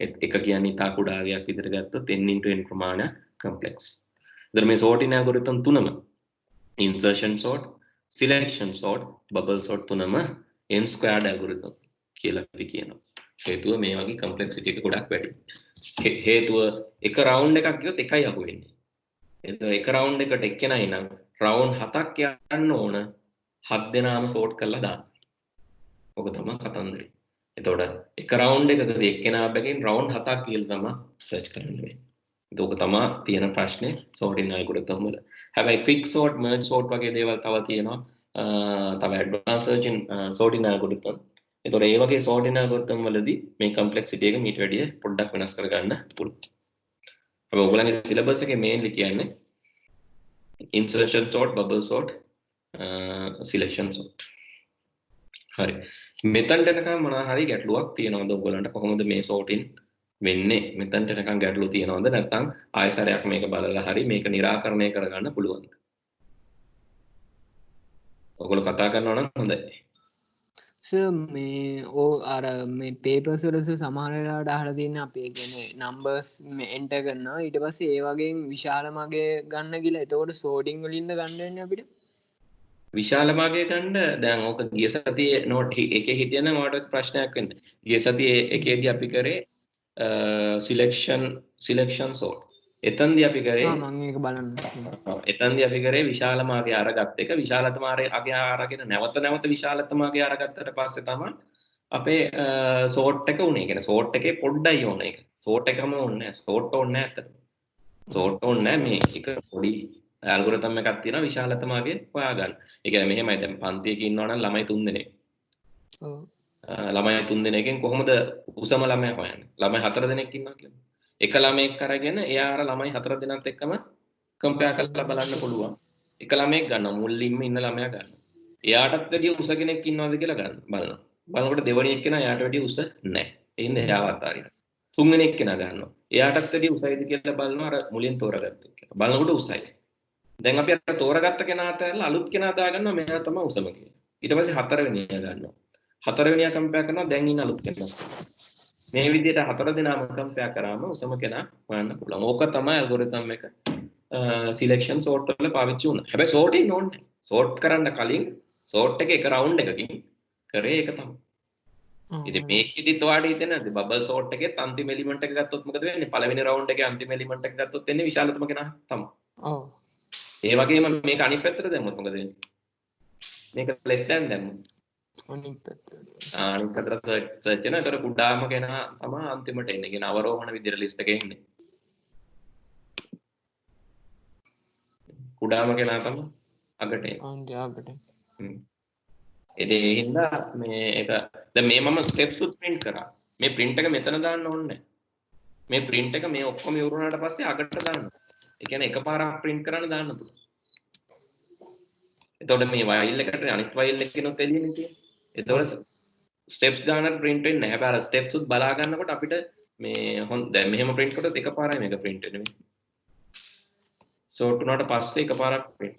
Speaker 1: එක කියන්නේ ඉතා කුඩා අගයක් විතර ගත්තොත් n * n ප්‍රමාණයක් complex. ඉතින් මේ sorting algorithm තුනම insertion sort, selection sort, bubble sort තුනම n squared algorithm කියලා අපි කියනවා. හේතුව මේ වගේ complexity එක ගොඩක් වැඩි. හේතුව එක round එකක් ගියොත් එකයි අහු වෙන්නේ. එතකොට එක round එකට එක්කෙනයි නම් round 7ක් යන්න ඕන 7 දෙනාම sort කරලා දාන්න. ඔක තමයි කතන්දරේ. එතකොට එක round එකකදී එක්කෙනා බැගින් round 7ක් කියලා තමයි search කරන්න වෙන්නේ. ඒක තමයි තියෙන ප්‍රශ්නේ sorting algorithm වල. හැබැයි quick sort, merge sort වගේ දේවල් තව තියෙනවා. තව advanced searching sorting algorithm. ඒතකොට ඒ වගේ sorting algorithm වලදී මේ complexity එක මීට වැඩිය පොඩ්ඩක් වෙනස් කරගන්න පුළුවන්. හැබැයි ඔයගොල්ලන්ගේ syllabus එකේ mainly කියන්නේ insertion sort, bubble sort, selection sort. හරි. මෙතනට එනකම් මොනවා හරි ගැටලුවක් තියෙනවද ඔයගොල්ලන්ට කොහොමද මේ sorting වෙන්නේ? මෙතනට එනකම් ගැටලු තියෙනවද නැත්නම් ආයෙසරයක් මේක බලලා හරි මේක निराකරණය කරගන්න පුළුවන්ද? ඔයගොල්ලෝ කතා කරනවා නම් හොඳයි.
Speaker 2: මේ ඕ අර මේ පේපර්ස් වල සමහර වෙලාවට අහලා තියෙන අපි කියන්නේ නම්බර්ස් එන්ටර් කරනවා ඊට පස්සේ ඒ වගේ විශාල මගේ ගන්න කියලා. එතකොට සෝඩින් වලින්ද ගන්න වෙන්නේ අපිට?
Speaker 1: විශාල මාගේ ගන්න දැන් ඕක ගිය සතියේ නෝට් එකේ හිටියන මට ප්‍රශ්නයක් වෙන්නේ. ගිය සතියේ එකේදී අපි කරේ සිලෙක්ෂන් සෝට්. එතනදී අපි කරේ
Speaker 2: මම ඒක බලන්න.
Speaker 1: එතනදී අපි කරේ විශාල මාගේ අරගත්ත එක විශාලතම අගේ අරගෙන නැවත විශාලතමගේ අරගත්තට පස්සේ තමයි අපේ සෝට් එක උනේ. කියන්නේ සෝට් එකේ පොඩ්ඩයි ඕනේ ඒක. සෝට් එකම ඕනේ නැහැ. සෝට් ඕනේ නැහැ අතට. සෝට් ඕනේ නැහැ මේ එක පොඩි ඇල්ගොරිතම් එකක් තියෙනවා විශාලතමගේ හොයාගන්න. ඒ කියන්නේ මෙහෙමයි දැන් පන්තියක ඉන්නවා නම් ළමයි 3 දෙනෙක්. ඔව්. ළමයි 3 දෙනෙක්ගෙන් කොහොමද උසම ළමයා හොයන්නේ? ළමයි 4 දෙනෙක් ඉන්නවා කියමු. එක ළමයෙක් අරගෙන එයා අර ළමයි 4 දෙනාත් එක්කම කම්පෙයාර් කරලා බලන්න පුළුවන්. එක ළමයෙක් ගන්නවා මුල්ලින්ම ඉන්න ළමයා ගන්නවා. එයාටත් වැඩිය උස කෙනෙක් ඉන්නවද කියලා ගන්න බලනවා. බලනකොට දෙවෙනි එක්කෙනා එයාට වැඩිය උස නැහැ. ඒ හින්දා එයාවත් අරිනවා. තුන්වෙනි එක්කෙනා ගන්නවා. එයාටත් වැඩිය උසයිද කියලා බලනවා අර මුලින් තෝරගත්ත එක්කෙනා. බලනකොට උසයි. දැන් අපි අර තෝරගත්ත කෙනා අතහැරලා අලුත් කෙනා දාගන්නවා මෙයා තමයි උසම කියලා. ඊට පස්සේ හතරවෙනියා ගන්නවා. හතරවෙනියා කම්පෙයාර් කරනවා දැන් ඉන්න අලුත් කෙනා. මේ විදිහට හතර දෙනාම කම්පෙයාර් කරාම උසම කෙනා හොයන්න පුළුවන්. ඕක තමයි ඇල්ගොරිතම් එක සිලෙක්ෂන් සෝට් වල පාවිච්චි වුණා. හැබැයි සෝටින් ඕනේ. සෝට් කරන්න කලින් සෝට් එක රවුන්ඩ් එකකින් කරේ ඒක තමයි. ඉතින් මේකෙදිත් ඔයාලට හිතෙන්නේ බබල් සෝට් එකේ අන්තිම එලිමන්ට් එක ගත්තොත් මොකද වෙන්නේ? පළවෙනි රවුන්ඩ් එකේ අන්තිම එලිමන්ට් එක ගත්තොත් එන්නේ විශාලතම කෙනා තමයි. ඔව්. ඒ වගේම මේක අනිත් පැත්තට දැම්මොත් මොකද වෙන්නේ? මේක less than දැම්මොත් අනිත් පැත්තට සර්ච් කරන ඒතර කුඩාම කෙනා තමයි අන්තිමට එන්නේ. කියන අවරෝහණ විදිහට ලිස්ට් එකේ ඉන්නේ. කුඩාම කෙනා තමයි අගට එන්නේ. අගට. ඒ හින්දා මේක දැන් මේ මම ස්ටෙප්ස් උත් print කරා. මේ print එක මෙතන දාන්න ඕනේ නැහැ. මේ print එක මේ ඔක්කොම ඉවරුනාට පස්සේ අගට දාන්න. ඒ කියන්නේ එකපාරක් print කරන්න දාන්න පුළුවන්. එතකොට මේ file එකට අනිත් file එකකිනුත් එළියෙන්නේ තියෙන්නේ. එතකොට ස්ටෙප්ස් ගානක් print වෙන්නේ නැහැ. හැබැයි අර ස්ටෙප්ස් උත් බලා ගන්නකොට අපිට මේ හොඳ දැන් මෙහෙම print කරොත් එකපාරයි මේක print වෙන්නේ මේ. sort උනාට පස්සේ එකපාරක් print.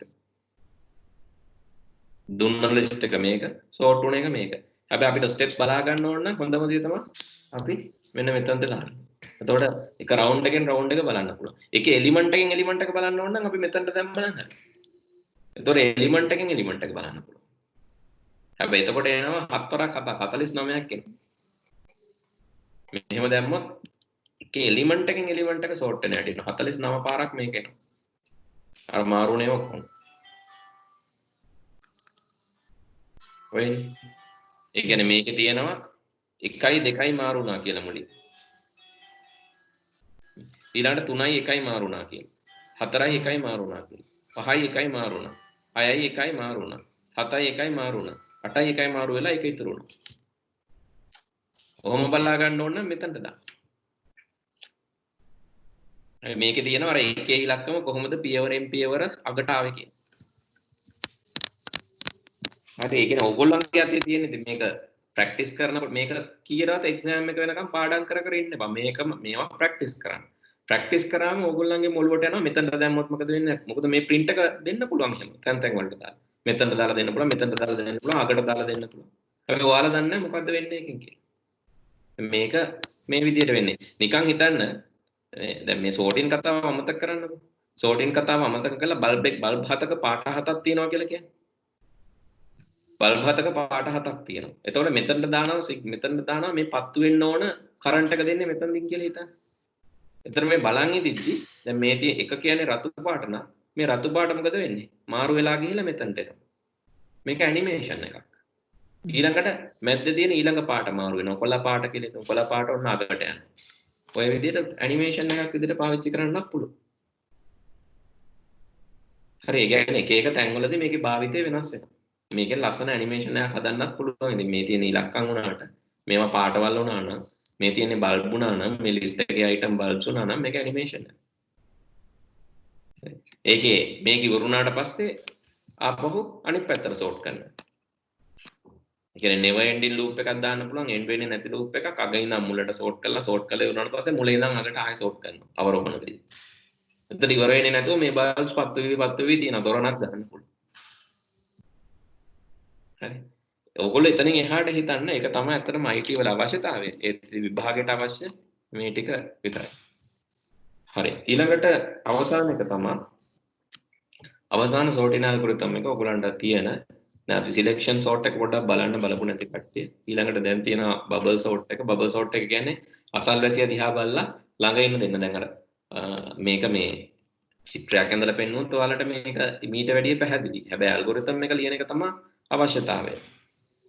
Speaker 1: දුන්න list එක මේක sort උන එක මේක. හැබැයි අපිට steps බලා ගන්න ඕන නම් හොඳම දේ තමයි අපි මෙන්න මෙතනට දාන්න. එතකොට එක round එකෙන් round එක බලන්න පුළුවන්. ඒකේ element එකෙන් element එක බලන්න ඕන නම් අපි මෙතනට දැම්මම හරි. එතකොට element එකෙන් element එක බලන්න පුළුවන්. හැබැයි එතකොට එනවා 4ක් 49ක් එනවා. මෙහෙම දැම්මොත් එකේ එලිමන්ට් එකෙන් එලිමන්ට් එක සෝට් වෙන හැටි 49 පාරක් මේක එනවා. අර මාරුනේ ඔක්කොම. ඔය ඒ කියන්නේ මේකේ තියෙනවා 1යි 2යි මාරු වුණා කියලා මුලින්. ඊළඟට 3යි 1යි මාරු වුණා කියලා. 4යි 1යි මාරු වුණා කියලා. 5යි 1යි මාරු වුණා. 6යි 1යි මාරු වුණා. 7යි 1යි මාරු වුණා. 8යි 1යි මාරු වෙලා එක ඉතුරු වුණා. ඔහොම බලා ගන්න ඕන නම් මෙතනට දාන්න. මේකේ තියෙනවා අර එකේ ඉලක්කම කොහොමද පියවරෙන් පියවර අගට ආවේ කියන. හරි ඒ කියන්නේ ඕගොල්ලන්ගේ අතේ තියෙන ඉතින් මේක ප්‍රැක්ටිස් කරනකොට මේක කීයදාත් එක්සෑම් එක වෙනකම් පාඩම් කර කර ඉන්න බෑ. මේකම මේවා ප්‍රැක්ටිස් කරන්න. ප්‍රැක්ටිස් කරාම ඕගොල්ලන්ගේ මොළුවට යනවා මෙතනට දැම්මොත් මොකද වෙන්නේ? මොකද මේ print එක දෙන්න පුළුවන් එහෙම. තැන් තැන් වලට දාලා. මෙතනට දාලා දෙන්න පුළුවන්, මෙතනට දාලා දෙන්න පුළුවන්, අගට දාලා දෙන්න පුළුවන්. හැබැයි ඔයාලා දන්නේ නැහැ මොකද්ද වෙන්නේ එකෙන් කියලා. මේක මේ විදිහට වෙන්නේ. නිකන් හිතන්න දැන් මේ sorting කතාව අමතක කරන්නකෝ. sorting කතාව අමතක කරලා බල්බ් හතක පාට හතක් තියෙනවා කියලා කියන්නේ. බල්බ් හතක පාට හතක් තියෙනවා. එතකොට මෙතනට දානවා මේ පත්තු වෙන්න ඕන කරන්ට් එක දෙන්නේ මෙතනින් කියලා හිතන්න. එතන මේ බලන් ඉදිද්දි දැන් මේ තියෙන එක කියන්නේ රතු පාට නම් මේ රතු පාට මොකද වෙන්නේ? මාරු වෙලා ගිහිල්ලා මෙතනට එනවා. මේක ඇනිමේෂන් එකක්. ඊළඟට මැද්දේ තියෙන ඊළඟ පාට මාරු වෙනවා. කොළ පාට කියලා හිතමු. කොළ පාට ඔන්න අගට යනවා. ඔය විදිහට ඇනිමේෂන් එකක් විදිහට පාවිච්චි කරන්නත් පුළුවන්. හරි ඒ කියන්නේ එක එක තැන්වලදී මේකේ භාවිතය වෙනස් වෙනවා. මේකෙන් ලස්සන ඇනිමේෂන් එකක් හදන්නත් පුළුවන්. ඉතින් මේ තියෙන ඉලක්කම් වුණාට මේවා පාටවල් වුණා නම් මේ තියෙන බල්බ් වුණා නම් මේ ලිස්ට් එකේ අයිටම් බල්බ්ස් වුණා නම් මේක ඇනිමේෂන් එක. ඒකේ මේක ඉවරුණාට පස්සේ ආපහු අනිත් පැත්තට සෝට් කරනවා. ඒ කියන්නේ never ending loop එකක් දාන්න පුළුවන් end වෙන්නේ නැති loop එකක් අග ඉඳන් මුලට සෝට් කරලා ඉවරනාට පස්සේ මුල ඉඳන් අගට ආයෙ සෝට් කරනවා අවරෝහණකදී. එතකොට ඉවර වෙන්නේ නැතුව මේ බල්බ්ස් පත්තු වෙවි තියෙන දොරණක් දාන්න පුළුවන්. හරි. ඔයගොල්ලෝ එතනින් එහාට හිතන්න ඒක තමයි ඇත්තටම IT වල අවශ්‍යතාවය. ඒ විභාගයට අවශ්‍ය මේ ටික විතරයි. හරි. ඊළඟට අවසාන එක තමයි අවසාන sorting algorithm එක ඔයගොල්ලන්ට තියෙන දැන් අපි selection sort එක පොඩ්ඩක් බලපු නැති කට්ටිය ඊළඟට දැන් තියෙන bubble sort එක කියන්නේ අසල්වැසිය දිහා බලලා ළඟ ඉන්න දෙන්න දැන් අර මේක මේ චිත්‍රයක් ඇඳලා පෙන්නුවොත් ඔයාලට මේක මීට වැඩිය පැහැදිලි. හැබැයි algorithm එක ලියන එක තමයි අවශ්‍යතාවය.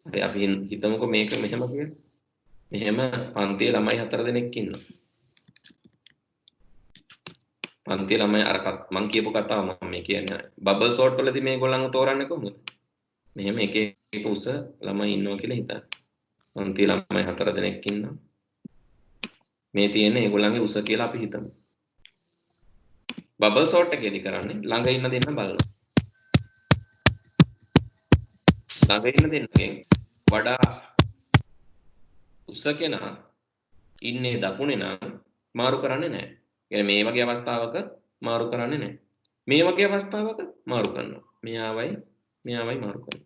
Speaker 1: හරි අපි හිතමුකෝ මේක මෙහෙම කියලා. මෙහෙම පන්තියේ ළමයි 4 දෙනෙක් ඉන්නවා. පන්තියේ ළමයි අර මං කියපු කතාව මම මේ කියන්නේ bubble sort වලදී මේගොල්ලන්ව තෝරන්නේ කොහොමද? මෙහෙම එක එක උස ළමයි ඉන්නවා කියලා හිතන්න. පන්තියේ ළමයි 4 දෙනෙක් ඉන්නවා. මේ තියෙන්නේ ඒගොල්ලන්ගේ උස කියලා අපි හිතමු. බබල් සෝට් එකේදී කරන්නේ ළඟ ඉන්න දෙන්න බලනවා. ළඟ ඉන්න දෙන්නගෙන් වඩා උස කෙනා ඉන්නේ දකුණේ නම් මාරු කරන්නේ නැහැ. يعني මේ වගේ අවස්ථාවක මාරු කරන්නේ නැහැ. මේ වගේ අවස්ථාවක මාරු කරනවා. මෙයාවයි මාරු කරනවා.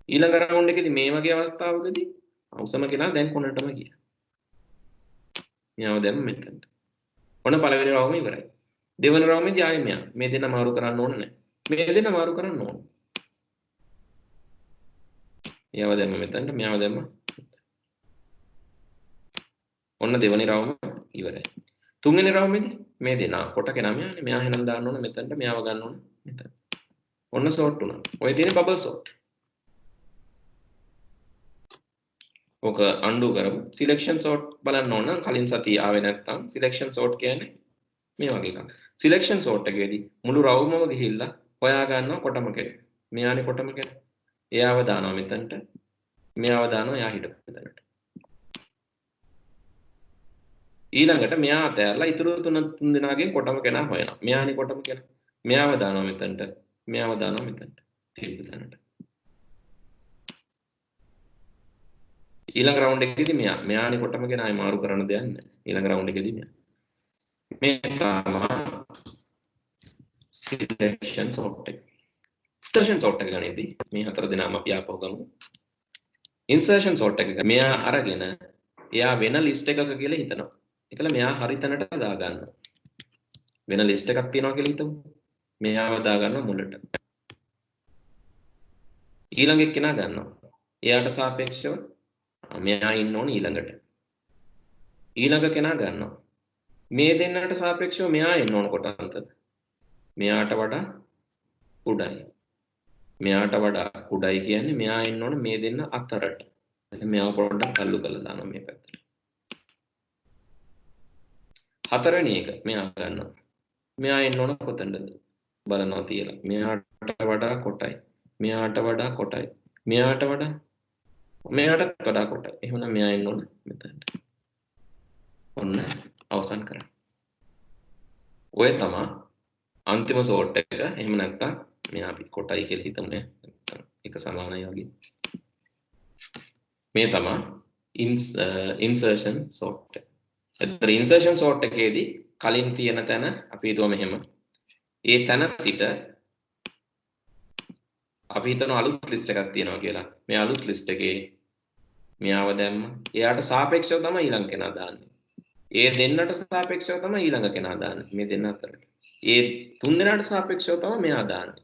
Speaker 1: ඊළඟ රවුන්ඩ් එකේදී මේ වගේ අවස්ථාවකදී උසම කෙනා දැන් කොනටම ගියා. මෙයාව දැම්ම මෙතනට. ඔන්න පළවෙනි රවුම ඉවරයි. දෙවෙනි රවුමේදී ආයෙ මෙයා. මේ දෙන්න මාරු කරන්න ඕනේ නැහැ. මේ දෙන්න මාරු කරන්න ඕනේ. මෙයාව දැම්ම මෙතනට මෙයාව දැම්ම. ඔන්න දෙවෙනි රවුම ඉවරයි. තුන්වෙනි රවුමේදී මේ දෙන්න කොට කෙනා මෙයානේ. මෙයා හැනම් දාන්න ඕනේ මෙතනට මෙයාව ගන්න ඕනේ මෙතන. ඔන්න සෝට් වුණා. ඔය තියෙන බබල් සෝට්. ඕක අන්ඩු කරමු. සිලෙක්ෂන් සෝට් බලන්න ඕන නම් කලින් සතිය ආවේ නැත්නම් සිලෙක්ෂන් සෝට් කියන්නේ මේ වගේ එකක්. සිලෙක්ෂන් සෝට් එකේදී මුළු රවුමම ගිහිල්ලා හොයා ගන්නවා කොටම කෙනෙක්. මෙයානේ කොටම කෙනෙක්. එයාව දානවා මෙතනට. මෙයාව දානවා එයා හිටපු මෙතනට. ඊළඟට මෙයා අතෑරලා ඉතුරු තුන් දෙනාගෙන් කොටම කෙනා හොයනවා. මෙයානේ කොටම කෙනා. මෙයාව දානවා මෙතනට. මෙයාව දානවා මෙතනට. හිටපු තැනට. ඊළඟ රවුන්ඩ් එකේදී මෙයානේ කොටම ගෙන ආයෙ මාරු කරන්න දෙයක් නැහැ. ඊළඟ රවුන්ඩ් එකේදී මෙයා. මේ තමයි selection sort එක. insertion sort එක ගණේදී මේ හතර දෙනාම අපි ආපහු ගමු. insertion sort එක මෙයා අරගෙන එයා වෙන list එකක කියලා හිතනවා. ඒකල මෙයා හරි තැනට දා ගන්නවා. වෙන list එකක් තියෙනවා කියලා හිතමු. මෙයාව දා ගන්නවා මුලට. ඊළඟ එක්කෙනා ගන්නවා. එයාට සාපේක්ෂව මෙයා ඉන්න ඕනේ ඊළඟට. ඊළඟ කෙනා ගන්නවා. මේ දෙන්නට සාපේක්ෂව මෙයා ඉන්න ඕන කොටන්තද? මෙයාට වඩා උඩයි. මෙයාට වඩා උඩයි කියන්නේ මෙයා ඉන්න ඕන මේ දෙන්න අතරට. මෙයාව පොඩ්ඩක් අල්ලු කරලා දානවා මේ පැත්තට. හතරවෙනි එක මෙයා ගන්නවා. මෙයා ඉන්න ඕන කොතනද? බලනවා තියලා. මෙයාට වඩා කොටයි. මෙයාට වඩා කොටයි. මෙයාටත් වඩා කොටයි. එහෙනම් මෙයා ඉන්න ඕන මෙතනට. ඔන්න අවසන් කරා. ඔය තමයි අන්තිම සෝට් එක. එහෙම නැත්නම් මෙයා අපි කොටයි කියලා හිතමු නේ. එක සමානයි වගේ. මේ තමයි insertion sort එක. එතන insertion sort එකේදී කලින් තියෙන තැන අපි හිතුවා මෙහෙම. ඒ තැන සිට අපි හිතනවා අලුත් ලිස්ට් එකක් තියෙනවා කියලා. මේ අලුත් ලිස්ට් එකේ මෙයාව දැම්ම. එයාට සාපේක්ෂව තමයි ඊළඟ කෙනා දාන්නේ. ඒ දෙන්නට සාපේක්ෂව තමයි ඊළඟ කෙනා දාන්නේ. මේ දෙන්න අතරට. ඒ තුන් දෙනාට සාපේක්ෂව තමයි මෙයා දාන්නේ.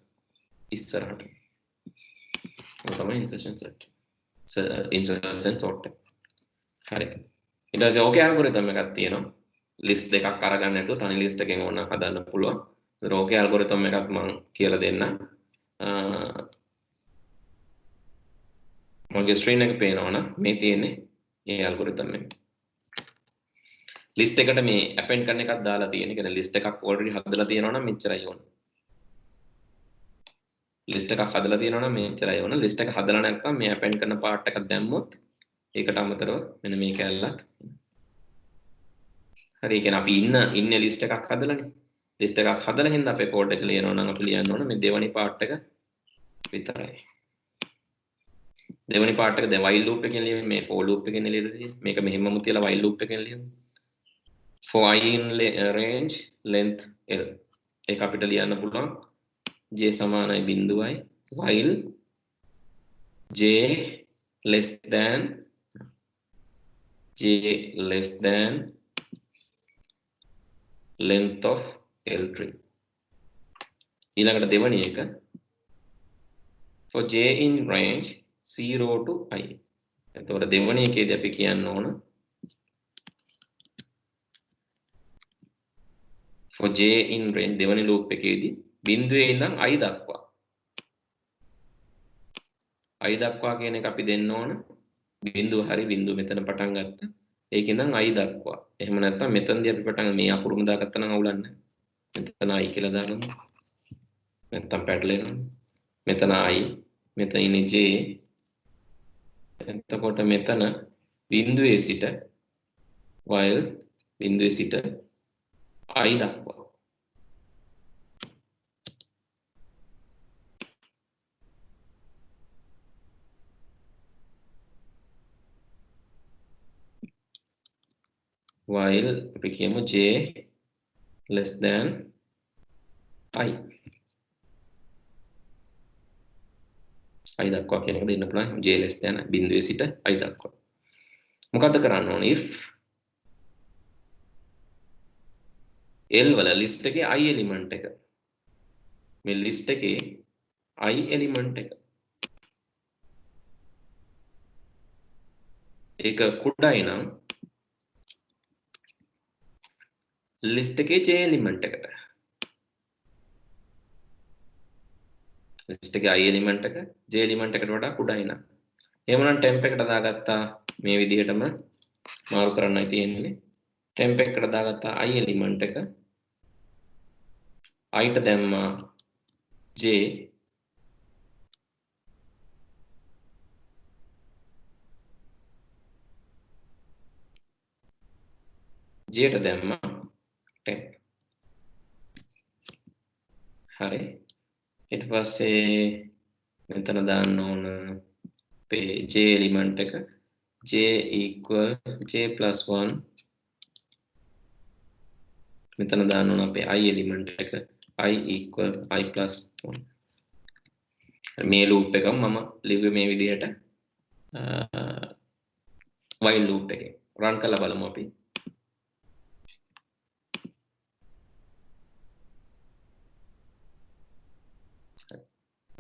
Speaker 1: ඉස්සරහට. ඒක තමයි insertion sort. insertion sort. හරි. ඊට පස්සේ ඕකේ ඇල්ගොරිතම් එකක් තියෙනවා. ලිස්ට් දෙකක් අරගන්න නැතුව තනි ලිස්ට් එකෙන් ඕන හදන්න පුළුවන්. ඒතර ඕකේ ඇල්ගොරිතම් එකක් මම කියලා දෙන්නම්. මගේ ස්ක්‍රීන් එක පේනවනම් මේ තියෙන්නේ මේ ඇල්ගොරිතම් එක. ලිස්ට් එකට මේ append කරන එකක් දාලා තියෙන. කියන්නේ ලිස්ට් එකක් already හදලා තියෙනවා නම් මෙච්චරයි ඕන. ලිස්ට් එකක් හදලා තියෙනවා නම් මෙච්චරයි ඕන. ලිස්ට් එක හදලා නැත්නම් මේ append කරන part එකක් දැම්මොත් ඒකට අමතරව මෙන්න මේ කැලලත් හරි. ඒ කියන්නේ අපි ඉන්නේ ලිස්ට් එකක් හදලානේ. ලිස්ට් එකක් හදලා හින්දා අපේ කෝඩ් එක ලියනවා නම් අපි ලියන්න ඕන මේ දෙවෙනි part එක විතරයි. දෙවෙනි part එක දැන් while loop එකෙන් ලියන්නේ මේ for loop එකෙන් ලියලා තියෙන්නේ. මේක මෙහෙමම තියලා while loop එකෙන් ලියමු. for I in range length L. ඒක අපිට ලියන්න පුළුවන් j සමානයි බිඳුවයි while j less than length of L3. ඊළඟට දෙවෙනි එක for j in range 0 to I. එතකොට දෙවෙනි එකේදී අපි කියන්න ඕන for j in range දෙවෙනි loop එකේදී බිඳුවේ ඉඳන් I දක්වා. I දක්වා කියන එක අපි දෙන්න ඕන බිඳුව හරි බිඳුව මෙතන පටන් ගත්තා. ඒකෙන් ඉඳන් I දක්වා. එහෙම නැත්නම් මෙතනදී අපි පටන් මේ අකුරුම දාගත්තා නම් අවුලක් නැහැ. මෙතන I කියලා දාගමු. නැත්නම් පැටලෙනවා. මෙතන I, මෙතන ඉන්නේ j. එතකොට මෙතන බිඳුවේ සිට while බිඳුවේ සිට I දක්වා. while අපි කියමු j less than I. I දක්වා කියන එක දෙන්න පුළුවන් j less than බිඳුවේ සිට I දක්වා. මොකද්ද කරන්න ඕනේ? if L වල list එකේ I element එක මේ list එකේ I element එක ඒක කුඩායි නම් list එකේ j element එකට list එකේ I element එක j element එකට වඩා කුඩායි නම් එහෙමනම් temp එකට දාගත්තා මේ විදිහටම මාරු කරන්නයි තියෙන්නේ temp එකට දාගත්තා I element එක I ට දැම්මා j j ට දැම්මා temp. හරි. ඊට පස්සේ මෙතන දාන්න ඕන j element එක j equal j plus 1 මෙතන දාන්න ඕන අපේ I එලිමන්ට් එක I equal I plus 1 මේ ලූප් එකම මම ලිව්වේ මේ විදිහට while loop එකේ run කරලා බලමු අපි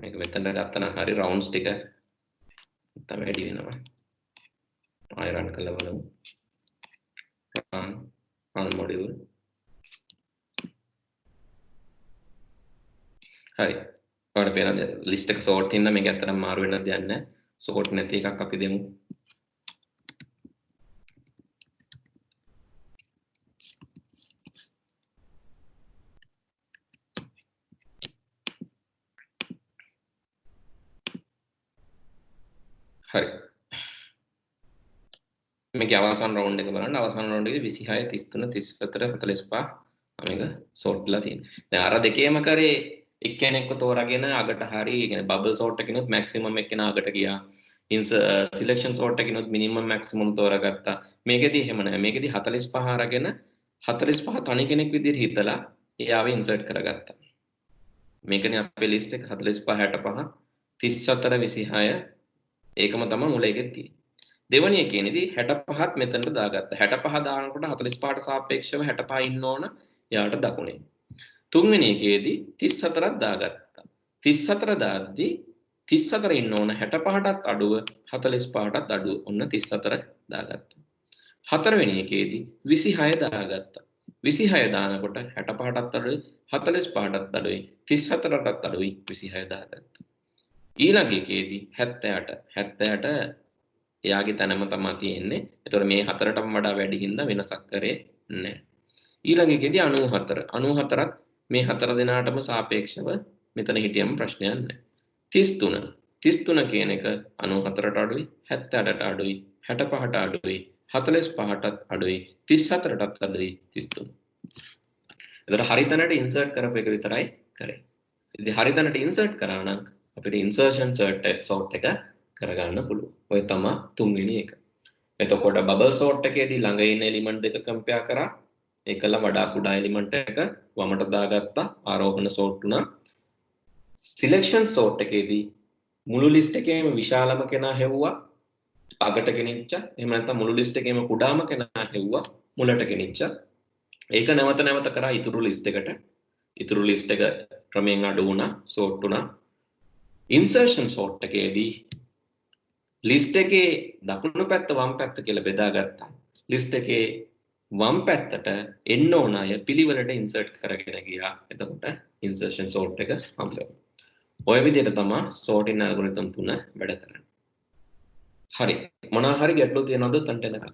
Speaker 1: මේක මෙතනට ගත්තා නම් හරි rounds ටික නැත්තම් වැඩි වෙනවා ආයෙ run කරලා බලමු run module හරි ඔයාලට පේනද list එක sort හින්දා මේක ඇත්තටම මාරු වෙන්න දෙයක් නැහැ sort නැති එකක් අපි දෙමු හරි මේක අවසාන රවුන්ඩ් එක බලන්න අවසාන රවුන්ඩ් එකේ 26 33 34 45 මේක sort වෙලා තියෙනවා දැන් අර දෙකේම කරේ එක්කෙනෙක්ව තෝරාගෙන අගට හරි කියන්නේ බබල් sort එකකිනුත් maximum එක්කෙනා අගට ගියා selection sort එකකිනුත් minimum maximum තෝරාගත්තා මේකෙදි එහෙම නැහැ මේකෙදි 45 අරගෙන 45 තනි කෙනෙක් විදිහට හිතලා එයාව insert කරගත්තා මේකනේ අපේ list එක 45 65 34 26 ඒකම තමයි මුල එකේ තියෙන්නේ දෙවැනි එකේනේදී 65ත් මෙතනට දාගත්තා 65 දානකොට 45ට සාපේක්ෂව 65 ඉන්න ඕන යාට දකුණේ තුන්වෙනි එකේදී 34ක් දාගත්තා 34 දාද්දී 34 ඉන්න ඕන 65ටත් අඩුව 45ටත් අඩුව ඔන්න 34 දාගත්තා හතරවෙනි එකේදී 26 දාගත්තා 26 දානකොට 65ටත් අඩුයි 45ටත් අඩුයි 34ටත් අඩුයි 26 දාගත්තා ඊළඟ එකේදී 78 එයාගේ තැනම තමයි තියෙන්නේ. ඒතකොට මේ හතරටම වඩා වැඩි හින්දා වෙනසක් කරේ නැහැ. ඊළඟ එකේදී 94. 94ත් මේ හතර දෙනාටම සාපේක්ෂව මෙතන හිටියම ප්‍රශ්නයක් නැහැ. 33. 33 කියන එක 94ට අඩුයි, 78ට අඩුයි, 65ට අඩුයි, 45ටත් අඩුයි, 34ටත් අඩුයි, 33. ඒතකොට හරිතැනට ඉන්සර්ට් කරපු එක විතරයි කරේ. ඉතින් හරිතැනට ඉන්සර්ට් කරා නම් අපිට ඉන්සර්ෂන් සෝට් එක කරගන්න පුළුවන්. ඔය තමයි තුන්වෙනි එක. එතකොට බබල් සෝට් එකේදී ළඟ ඉන්න එලිමන්ට් දෙක කම්පෙයාර් කරා. ඒකල වඩා කුඩා එලිමන්ට් එක වමට දාගත්තා. ආරෝහණ සෝට් වුණා. සිලෙක්ෂන් සෝට් එකේදී මුළු ලිස්ට් එකේම විශාලම කෙනා හැවුවා අගට ගෙනිච්චා. එහෙම නැත්නම් මුළු ලිස්ට් එකේම කුඩාම කෙනා හැවුවා මුලට ගෙනිච්චා. ඒක නැවත නැවත කරා ඉතුරු ලිස්ට් එකට. ඉතුරු ලිස්ට් එක ක්‍රමයෙන් අඩු වුණා, සෝට් වුණා. ඉන්සර්ෂන් සෝට් එකේදී ලිස්ට් එකේ දකුණු පැත්ත වම් පැත්ත කියලා බෙදාගත්තා. ලිස්ට් එකේ වම් පැත්තට එන්න ඕන අය පිළිවෙලට ඉන්සර්ට් කරගෙන ගියා. එතකොට ඉන්සර්ෂන් සෝට් එක හම්බ වෙනවා. ඔය විදිහට තමයි සෝටින් ඇල්ගොරිතම් තුන වැඩ කරන්නේ. හරි. මොනවා හරි ගැටලු තියෙනවද තන්ට එනකම්?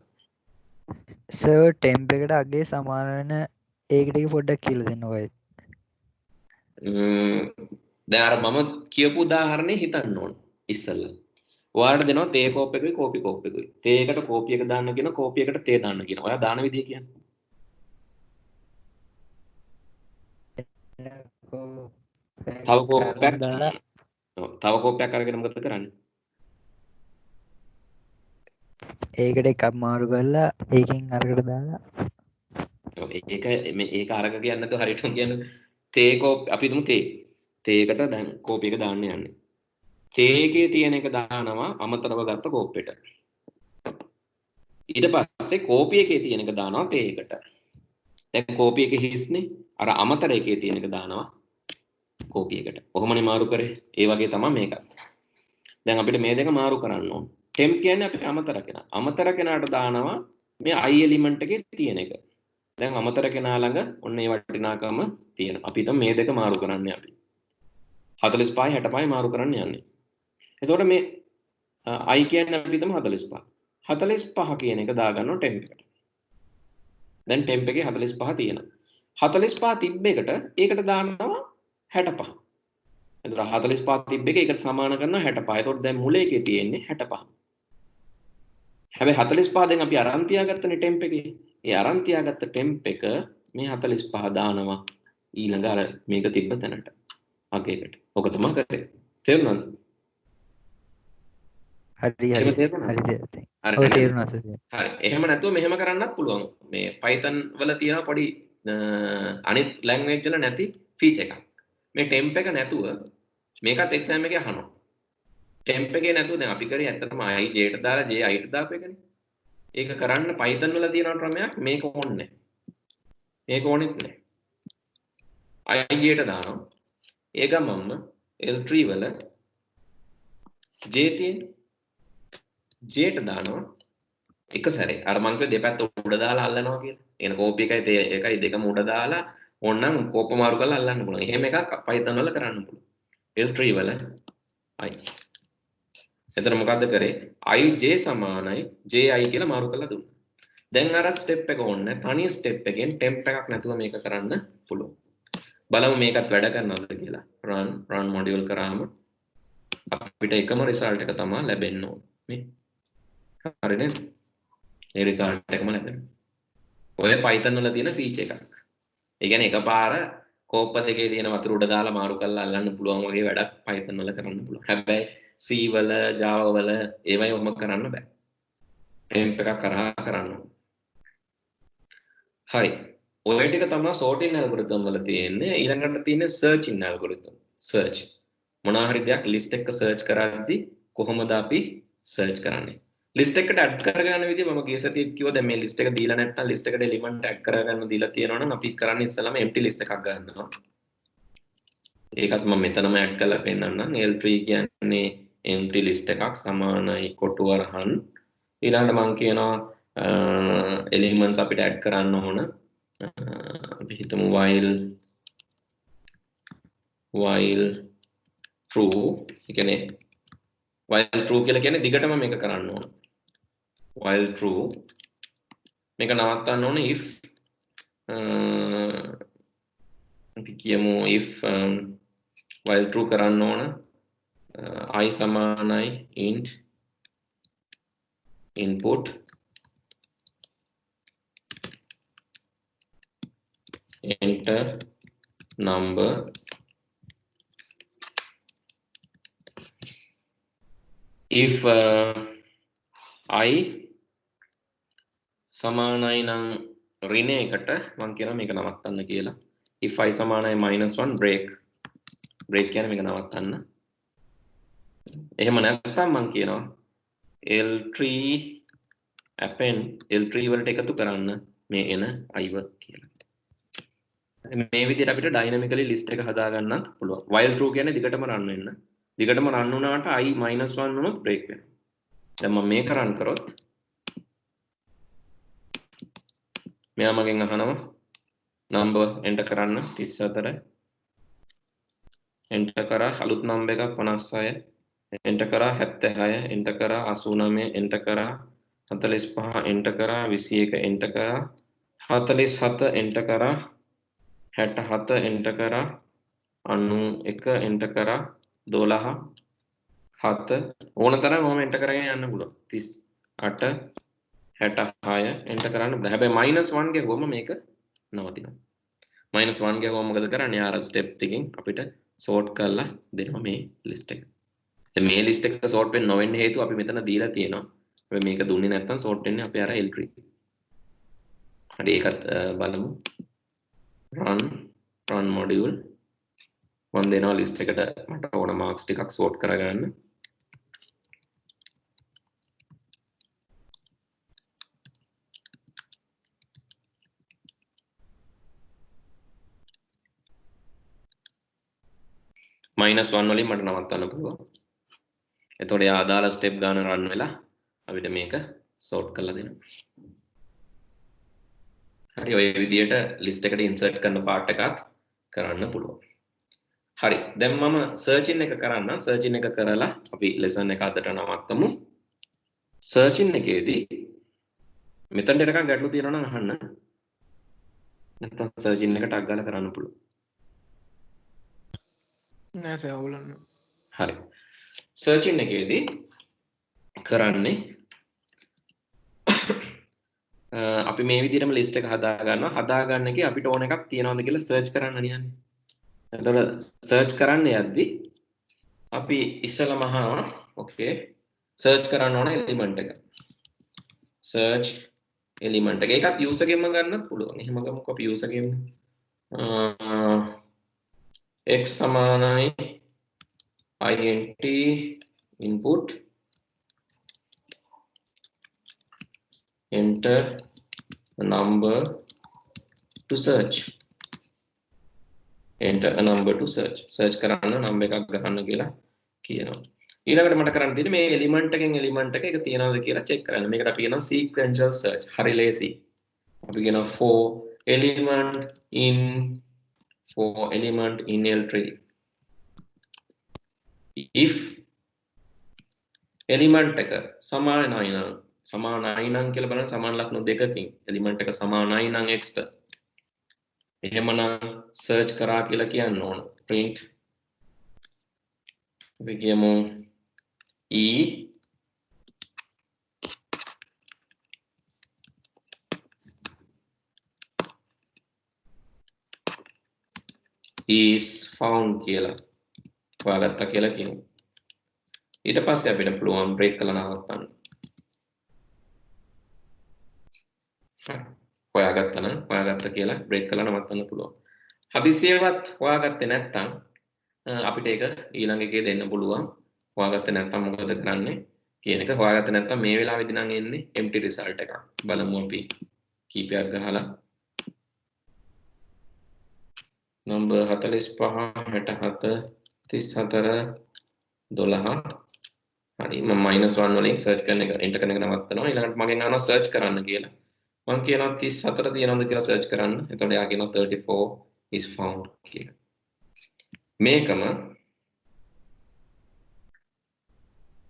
Speaker 3: සර් ටෙම්ප් එකට අගේ සමාන වෙන ඒක ටික පොඩ්ඩක් කියලා දෙන්නකෝ.
Speaker 1: දැන් අර මම කියපු උදාහරණේ හිතන්න ඕන ඉස්සෙල්ලා. ඔයාලට දෙනවා තේ කෝප් එකකුයි කෝපි කෝප් එකකුයි. තේ එකට කෝපි එක දාන්න කියන කෝපි එකට තේ දාන්න කියන. ඔයා දාන විදිය කියන්නේ. තව කෝපයක් දාලා තව කෝපයක් අරගෙන මොකද කරන්නේ?
Speaker 3: ඒකට එකක් මාරු කරලා ඒකෙන් අරකට දාලා
Speaker 1: ඔව් ඒක අරක කියන්නේ නැතුව හරියටම කියන්නේ තේ කෝප් අපි හිතමු තේකට දැන් කෝපි එක දාන්න යන්නේ. තේ එකේ තියෙන එක දානවා අමතරව ගත්ත කෝප්පෙට. ඊට පස්සේ කෝපි එකේ තියෙන එක දානවා තේ එකට. දැන් කෝපි එක හිස්නේ අර අමතර එකේ තියෙන එක දානවා කෝපි එකට. කොහොමනේ මාරු කරේ? ඒ වගේ තමයි මේකත්. දැන් අපිට මේ දෙක මාරු කරන්න ඕන. ටෙම්ප් කියන්නේ අපි අමතර කෙනා. අමතර කෙනාට දානවා මේ I එලිමන්ට් එකේ තියෙන එක. දැන් අමතර කෙනා ළඟ ඔන්න ඒ වටිනාකම තියෙනවා. අපි හිතමු මේ දෙක මාරු කරන්නේ අපි. 45 65 මාරු කරන්න යන්නේ. එතකොට මේ I කියන්නේ අපි හිතමු 45. 45 කියන එක දාගන්නවා ටෙම්ප් එකට. දැන් ටෙම්ප් එකේ 45 තියෙනවා. 45 තිබ්බ එකට ඒකට දානවා 65. එතකොට 45 තිබ්බ එක ඒකට සමාන කරනවා 65. එතකොට දැන් මුල එකේ තියෙන්නේ 65. හැබැයි 45 දැන් අපි අරන් තියාගත්තනේ ටෙම්ප් එකේ. ඒ අරන් තියාගත්ත ටෙම්ප් එක මේ 45 දානවා ඊළඟ අර මේක තිබ්බ තැනට. අගේකට. ඔක තමයි කරේ. තේරුණාද?
Speaker 3: හරි
Speaker 1: එහෙම
Speaker 3: හරි
Speaker 1: තේරුණාද?
Speaker 3: හරි
Speaker 1: හරි
Speaker 3: ඔව්
Speaker 1: නේද?
Speaker 3: තේරුණා සර්.
Speaker 1: හරි. එහෙම නැතුව මෙහෙම කරන්නත් පුළුවන්. මේ Python වල තියෙන පොඩි අනිත් ලැන්ග්වේජ් වල නැති ෆීචර් එකක්. මේ temp එක නැතුව මේකත් එක්සෑම් එකේ අහනවා. temp එකේ නැතුව දැන් අපි කරේ ඇත්තටම i j ට දාලා j i ට දාපු එකනේ. ඒක කරන්න Python වල තියෙන ක්‍රමයක් මේක ඕනේ නැහැ. මේක ඕනෙත් නැහැ. i j ට දානවා. ඒ ගමන්ම L3 වල j තියෙන j ට දානවා. එක සැරේ අර මං කිව්ව දෙපැත්ත උඩ දාලා අල්ලනවා කියලා. එන කෝපි එකයි දෙකම උඩ දාලා ඕනනම් කෝප මාරු කරලා අල්ලන්න පුළුවන්. එහෙම එකක් Python වල කරන්න පුළුවන්. L3 වල i. එතන මොකද්ද කරේ? ij සමානයි ji කියලා මාරු කරලා දුන්නා. දැන් අර ස්ටෙප් එක ඕනේ. තනි ස්ටෙප් එකෙන් temp එකක් නැතුව මේක කරන්න පුළුවන්. බලමු මේකත් වැඩ කරනවද කියලා. run module කරාම අපිට එකම result එක තමයි ලැබෙන්න ඕනේ. හරි නේද? ඒ result එකම ලැබෙනවා. ඔය Python වල තියෙන feature එකක්. ඒ කියන්නේ එකපාර කෝප දෙකේ තියෙන වතුර උඩ දාලා මාරු කරලා අල්ලන්න පුළුවන් වගේ වැඩක් Python වල කරන්න පුළුවන්. හැබැයි C වල Java වල ඒවයි ඔහොම කරන්න බෑ. temp එකක් කරා කරන්න ඕනේ. හරි. ඔය ටික තමයි sorting algorithm වල තියෙන්නේ. ඊළඟට තියෙන්නේ searching algorithm. search. මොනවා හරි දෙයක් list එක search කරද්දී කොහොමද අපි search කරන්නේ? list එකට add කරගන්න විදිහ මම ගිය සතියේ කිව්වා දැන් මේ list එක දීලා නැත්නම් list එකට element add කරගන්න දීලා තියෙනවා නම් අපි කරන්නේ ඉස්සෙල්ලාම empty list එකක් ගන්නවා. ඒකත් මම මෙතනම add කරලා පෙන්නන්නම්. L3 කියන්නේ empty list එකක් සමානයි කොටු වරහන්. ඊළඟට මම කියනවා elements අපිට add කරන්න ඕන. අපි හිතමු while true. ඒ කියන්නේ while true කියලා කියන්නේ දිගටම මේක කරන්න ඕන. while true මේක නවත්තන්න ඕන if අපි කියමු if while true කරන්න ඕන I සමානයි int input enter number if I සමානයි නම් ඍණ එකට මම කියනවා මේක නවත්තන්න කියලා. if I සමානයි -1 break කියන්නේ මේක නවත්තන්න. එහෙම නැත්නම් මම කියනවා L3 append L3 වලට එකතු කරන්න මේ එන I ව කියලා. මේ විදිහට අපිට dynamically list එක හදා ගන්නත් පුළුවන්. while true කියන්නේ දිගටම run වෙන්න. දිගටම run වුණාට I -1 වුණොත් break වෙනවා. දැන් මම මේක run කරොත් මෙයා මගෙන් අහනවා number enter කරන්න 34 enter කරා අලුත් number එකක් 56 enter කරා 76 enter කරා 89 enter කරා 45 enter කරා 21 enter කරා 47 enter කරා 67 enter කරා 91 enter කරා 12 7 ඕන තරම් ඔහම enter කරගෙන යන්න පුළුවන් 38 66 enter කරන්න බෑ. හැබැයි -1 ගියවම මේක නවතිනවා. -1 ගියවම මොකද කරන්නේ? අර ස්ටෙප් ටිකෙන් අපිට sort කරලා දෙනවා මේ list එක. දැන් මේ list එක sort වෙන්න නොවෙන්න හේතුව අපි මෙතන දීලා තියෙනවා. හැබැයි මේක දුන්නේ නැත්නම් sort වෙන්නේ අපේ අර L3. හරි ඒකත් බලමු. run module මම දෙනවා list එකට මට ඕන marks ටිකක් sort කරගන්න. -1 වලින් මට නවත්තන්න පුළුවන්. එතකොට ඒ ආදාළ ස්ටෙප් ගන්න රන් වෙලා අපිට මේක සෝට් කරලා දෙනවා. හරි ඔය විදිහට ලිස්ට් එකට ඉන්සර්ට් කරන පාර්ට් එකත් කරන්න පුළුවන්. හරි දැන් මම සර්චින් එක කරන්න. සර්චින් එක කරලා අපි ලෙසන් එක අදට නවත්තමු. සර්චින් එකේදී මෙතන එකක් ගැටලු තියෙනවා නම් අහන්න. නැත්නම් සර්චින් එකට ටග් ගාලා කරන්න පුළුවන්.
Speaker 2: නෑ සර් අවුලන්න.
Speaker 1: හරි. සර්චින් එකේදී කරන්නේ අපි මේ විදිහටම ලිස්ට් එක හදා ගන්නවා. හදාගන්න එකේ අපිට ඕන එකක් තියනවද කියලා සර්ච් කරන්න යන්නේ. එතකොට සර්ච් කරන්න යද්දි අපි ඉස්සෙල්ලාම අහනවා ඕකේ සර්ච් කරන්න ඕන එලිමන්ට් එක. සර්ච් එලිමන්ට් එක. ඒකත් යූසර් ගෙන්ම ගන්නත් පුළුවන්. එහෙම ගමුකෝ අපි යූසර් ගෙන්. x සමානයි int input enter a number to search. enter a number to search. search කරන්න number එකක් ගන්න කියලා කියනවා. ඊළඟට මට කරන්න තියෙන්නේ මේ එලිමන්ට් එකෙන් එලිමන්ට් එක තියනවද කියලා check කරන්න. මේකට අපි කියනවා sequential search. හරි ලේසි. අපි කියනවා for element in L3. if element එක සමානයි නම් කියලා බලන්න සමාන ලක්ෂණ දෙකකින් element එක සමානයි නම් x ට එහෙමනම් search කරා කියලා කියන්න ඕන. print අපි කියමු e is found කියලා හොයාගත්තා කියලා කියමු. ඊට පස්සේ අපිට පුළුවන් break කරලා නවත්තන්න. හොයාගත්තා කියලා break කරලා නවත්තන්න පුළුවන්. හදිසියෙවත් හොයාගත්තේ නැත්නම් අපිට ඒක ඊළඟ එකේ දෙන්න පුළුවන්. හොයාගත්තේ නැත්නම් මොකද කරන්නේ කියන එක. හොයාගත්තේ නැත්නම් මේ වෙලාවේදී නම් එන්නේ empty result එකක්. බලමු අපි කීපයක් ගහලා. number 45 67 34 12 හරි මම -1 වලින් search කරන එක enter කරන එක නවත්තනවා. ඊළඟට මගෙන් අහනවා search කරන්න කියලා. මම කියනවා 34 තියෙනවද කියලා search කරන්න. එතකොට එයා කියනවා 34 is found කියලා. මේකම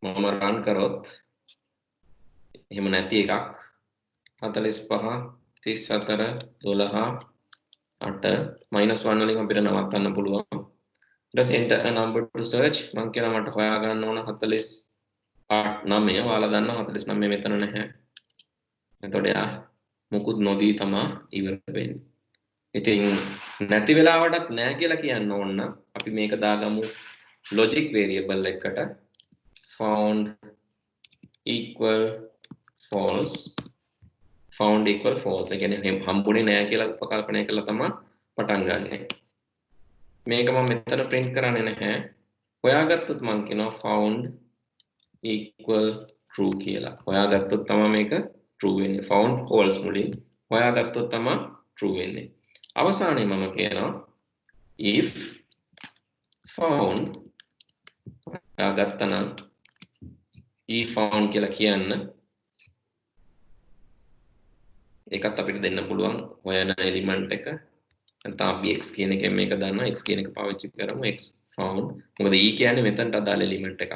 Speaker 1: මම run කරොත් එහෙම නැති එකක් 45 34 12 8 -1 වලින් අපිට නවත්තන්න පුළුවන්. ඊට පස්සේ enter a number to search මම කියනවා මට හොයා ගන්න ඕන 49 ඔයාලා දන්නවා 49 මෙතන නැහැ. එතකොට යා මුකුත් නොදී තමයි ඉවර වෙන්නේ. ඉතින් නැති වෙලාවටත් නැහැ කියලා කියන්න ඕන නම් අපි මේක දාගමු logic variable එකකට found equal false ඒ කියන්නේ හම්බුනේ නැහැ කියලා උපකල්පනය කළා තමයි පටන් ගන්නෙ. මේක මම මෙතන print කරන්නේ නැහැ. හොයාගත්තොත් මම කියනවා found equal true කියලා. හොයාගත්තොත් තමයි මේක true වෙන්නේ. found false මුලින් හොයාගත්තොත් තමයි true වෙන්නේ. අවසානයේ මම කියනවා if found හොයාගත්තා නම් if found කියලා කියන්න ඒකත් අපිට දෙන්න පුළුවන් හොයන එලිමන්ට් එක. නැත්නම් අපි x කියන එකෙන් මේක දන්නවා x කියන එක පාවිච්චි කරමු x found. මොකද e කියන්නේ මෙතනට අදාළ එලිමන්ට් එකක්.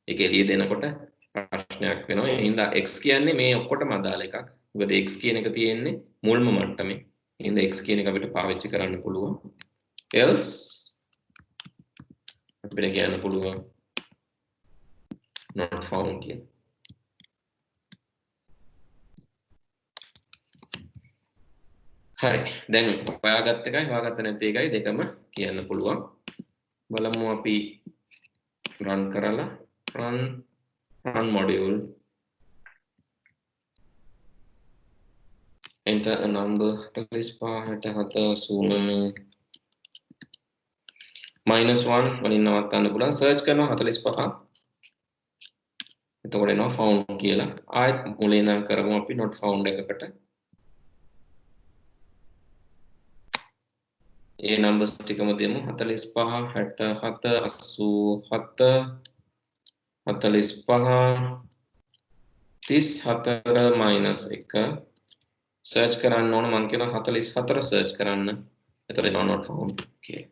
Speaker 1: ඒක එළිය දෙනකොට ප්‍රශ්නයක් වෙනවා. ඒ හින්දා x කියන්නේ මේ ඔක්කොටම අදාළ එකක්. මොකද x කියන එක තියෙන්නේ මුල්ම මට්ටමේ. ඒ හින්දා x කියන එක අපිට පාවිච්චි කරන්න පුළුවන්. else අපිට කියන්න පුළුවන් not found කියලා. හරි දැන් හොයාගත්ත එකයි හොයාගත්ත නැති එකයි දෙකම කියන්න පුළුවන්. බලමු අපි run කරලා run module enter a number 35 -1 වලින් නවත්තන්න පුළුවන්. search කරනවා 45 එතකොට එනවා found කියලා. ආයෙත් මුලින් ඉඳන් කරමු අපි not found එකකට. ඒ නම්බර්ස් ටිකම දෙමු 45 67 87 45 34 -1 search කරන්න ඕන. මම කියනවා 44 search කරන්න. එතකොට එනවා not found කියලා.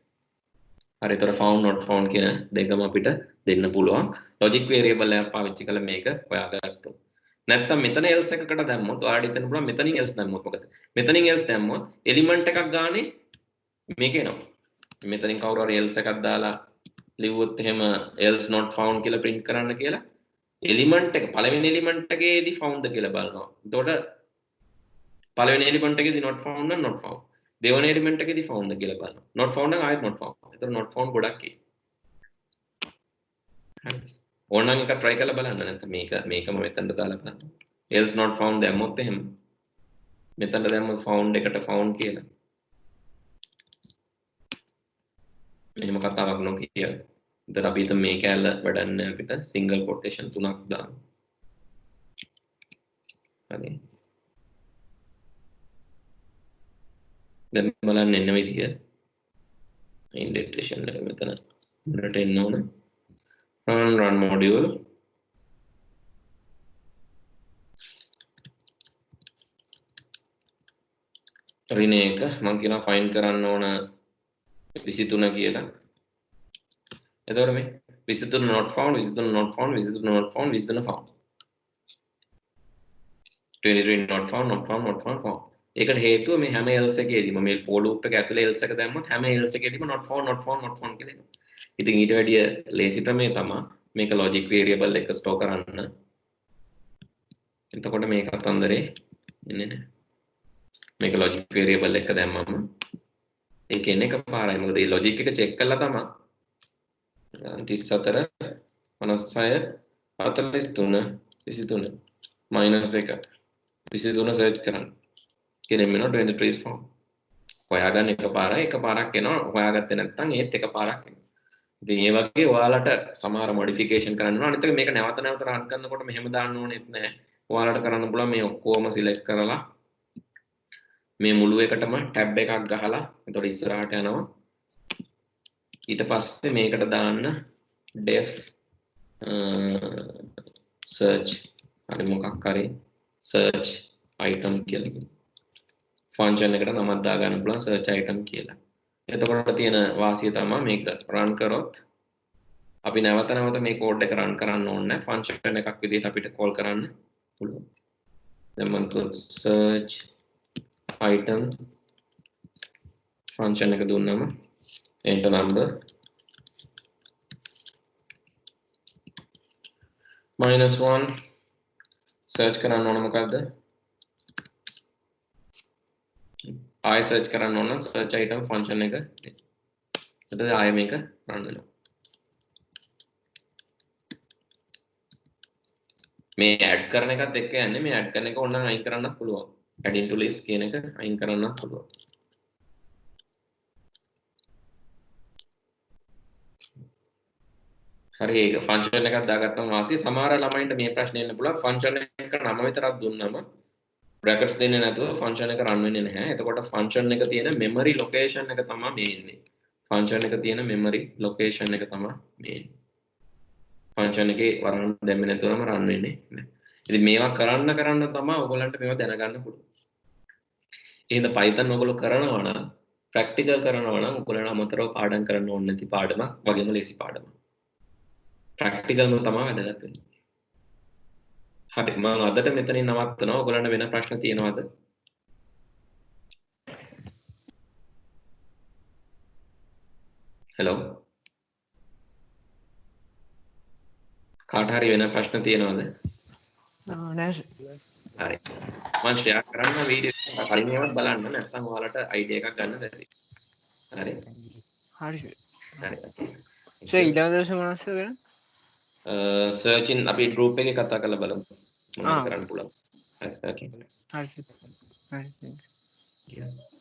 Speaker 1: හරි එතකොට found not found කියන දෙකම අපිට දෙන්න පුළුවන්. logic variable එකක් පාවිච්චි කරලා මේක හොයාගත්තොත්. නැත්තම් මෙතන else එකකට දැම්මොත් ඔයාලට හිතන්න පුළුවන් මෙතනින් else දැම්මොත් මොකද? මෙතනින් else දැම්මොත් element එකක් ගානේ මේක එනවා. මෙතනින් කවුරු හරි else එකක් දාලා ලිව්වොත් එහෙම else not found කියලා print කරන්න කියලා element එක පළවෙනි element එකේදී found කියලා බලනවා. එතකොට පළවෙනි element එකේදී not found නම් not found. දෙවෙනි element එකේදී found කියලා බලනවා. not found නම් ආයෙත් not found. එතකොට not found ගොඩක් එයි. හරි. ඕනනම් එක try කරලා බලන්න නැත්නම් මේකම මෙතනට දාලා බලන්න else not found දැම්මොත් එහෙම මෙතනට දැම්මොත් found එකට found කියලා මෙහෙම කතාවක් නොකිය. එතකොට අපි හිතමු මේ කැලල වැඩන්න අපිට single quotation තුනක් දාන්න. හරි. දැන් බලන්න එන්න විදිය. indentation එක මෙතන උඩට එන්න ඕන. run module රින එක මම කියනවා find කරන්න ඕන 23 කියලා. එතකොට මේ 23 not found 23 not found 23 not found 23 found 23 not found not found not found found. ඒකට හේතුව මේ හැම else එකේදීම මේ for loop එක ඇතුලේ else එක දැම්මොත් හැම else එකේදීම not found not found not found කියලා එනවා. ඉතින් ඊට වැඩිය ලේසි ක්‍රමය තමයි මේක logic variable එක store කරන්න. එතකොට මේ කතන්දරේ එන්නේ නැහැ. මේක logic variable එක දැම්මම ඒක එන්නේ එකපාරයි. මොකද මේ logic එක check කළා තමයි 34 56 43 23 minus 1 23 search කරන්න. කියන්නේ මෙන්න 23 is found. හොයාගන්න එකපාරක් එනවා. හොයාගත්තේ නැත්නම් ඒත් එකපාරක් එනවා. ඉතින් මේ වගේ ඔයාලට සමහර modification කරන්න ඕන. අනිත් එක මේක නැවත run කරනකොට මෙහෙම දාන්න ඕනෙත් නැහැ. ඔයාලට කරන්න පුළුවන් මේ ඔක්කොම select කරලා මේ මුළු එකටම tab එකක් ගහලා එතකොට ඉස්සරහට යනවා. ඊට පස්සේ මේකට දාන්න def search හරි මොකක් හරි search item කියලා function එකට නමක් දා ගන්න පුළුවන් search item කියලා. එතකොට තියෙන වාසිය තමයි මේක run කරොත් අපි නැවත මේ code එක run කරන්න ඕනේ නැහැ. function එකක් විදිහට අපිට call කරන්න පුළුවන්. දැන් මම search item function එක දුන්නම enter number -1 search කරන්න ඕන මොකද්ද? ආයෙ search කරන්න ඕන search item function එක. එතකොට ආයෙ මේක run වෙනවා. මේ add කරන එකත් එක්ක යන්නේ මේ add කරන එක ඕනනම් අයින් කරන්නත් පුළුවන්. add into list කියන එක අයින් කරන්නත් පුළුවන්. හරි ඒක ෆන්ක්ෂන් එකක් දාගත්තම වාසිය සමහර ළමයින්ට මේ ප්‍රශ්නේ එන්න පුළුවන් ෆන්ක්ෂන් එක නම විතරක් දුන්නම බ්‍රැකට්ස් දෙන්නේ නැතුව ෆන්ක්ෂන් එක රන් වෙන්නේ නැහැ. එතකොට ෆන්ක්ෂන් එක තියෙන මෙමරි ලොකේෂන් එක තමයි මේ ඉන්නේ. ෆන්ක්ෂන් එක තියෙන මෙමරි ලොකේෂන් එක තමයි මේ ඉන්නේ. ෆන්ක්ෂන් එකේ වරන් දැම්මේ නැතුවම රන් වෙන්නේ නැහැ. ඉතින් මේවා කරන්න තමයි ඔයගොල්ලන්ට මේවා දැනගන්න පුළුවන්. එහෙනම් Python ඔයගොල්ලෝ කරනවා නම් ප්‍රැක්ටිකල් කරනවා නම් ඔයගොල්ලන්ට අමතරව පාඩම් කරන්න ඕනේ නැති පාඩමක් වගේම ලේසි පාඩමක්. ප්‍රැක්ටිකල්ම තමයි වැදගත් වෙන්නේ. හරි මම අදට මෙතනින් නවත්තනවා. ඔයගොල්ලන්ට වෙන ප්‍රශ්න තියෙනවද? හෙලෝ. කාට හරි වෙන ප්‍රශ්න තියෙනවද?
Speaker 2: නෑ සර්.
Speaker 1: හරි. මම ෂෙයා කරන්න වීඩියෝ එක කලින් ඒවත් බලන්න නැත්නම් ඔයාලට අයිඩියා එකක් ගන්න බැරි. හරි.
Speaker 2: හරි සර්.
Speaker 1: හරි.
Speaker 2: සර් ඊළඟ දවසේ මොනවද වෙන?
Speaker 1: සර්චින් අපි ගෲප් එකේ කතා කරලා බලමු. මොනවද කරන්න පුළුවන්. හරි. ඕකේ.
Speaker 2: හරි. හරි.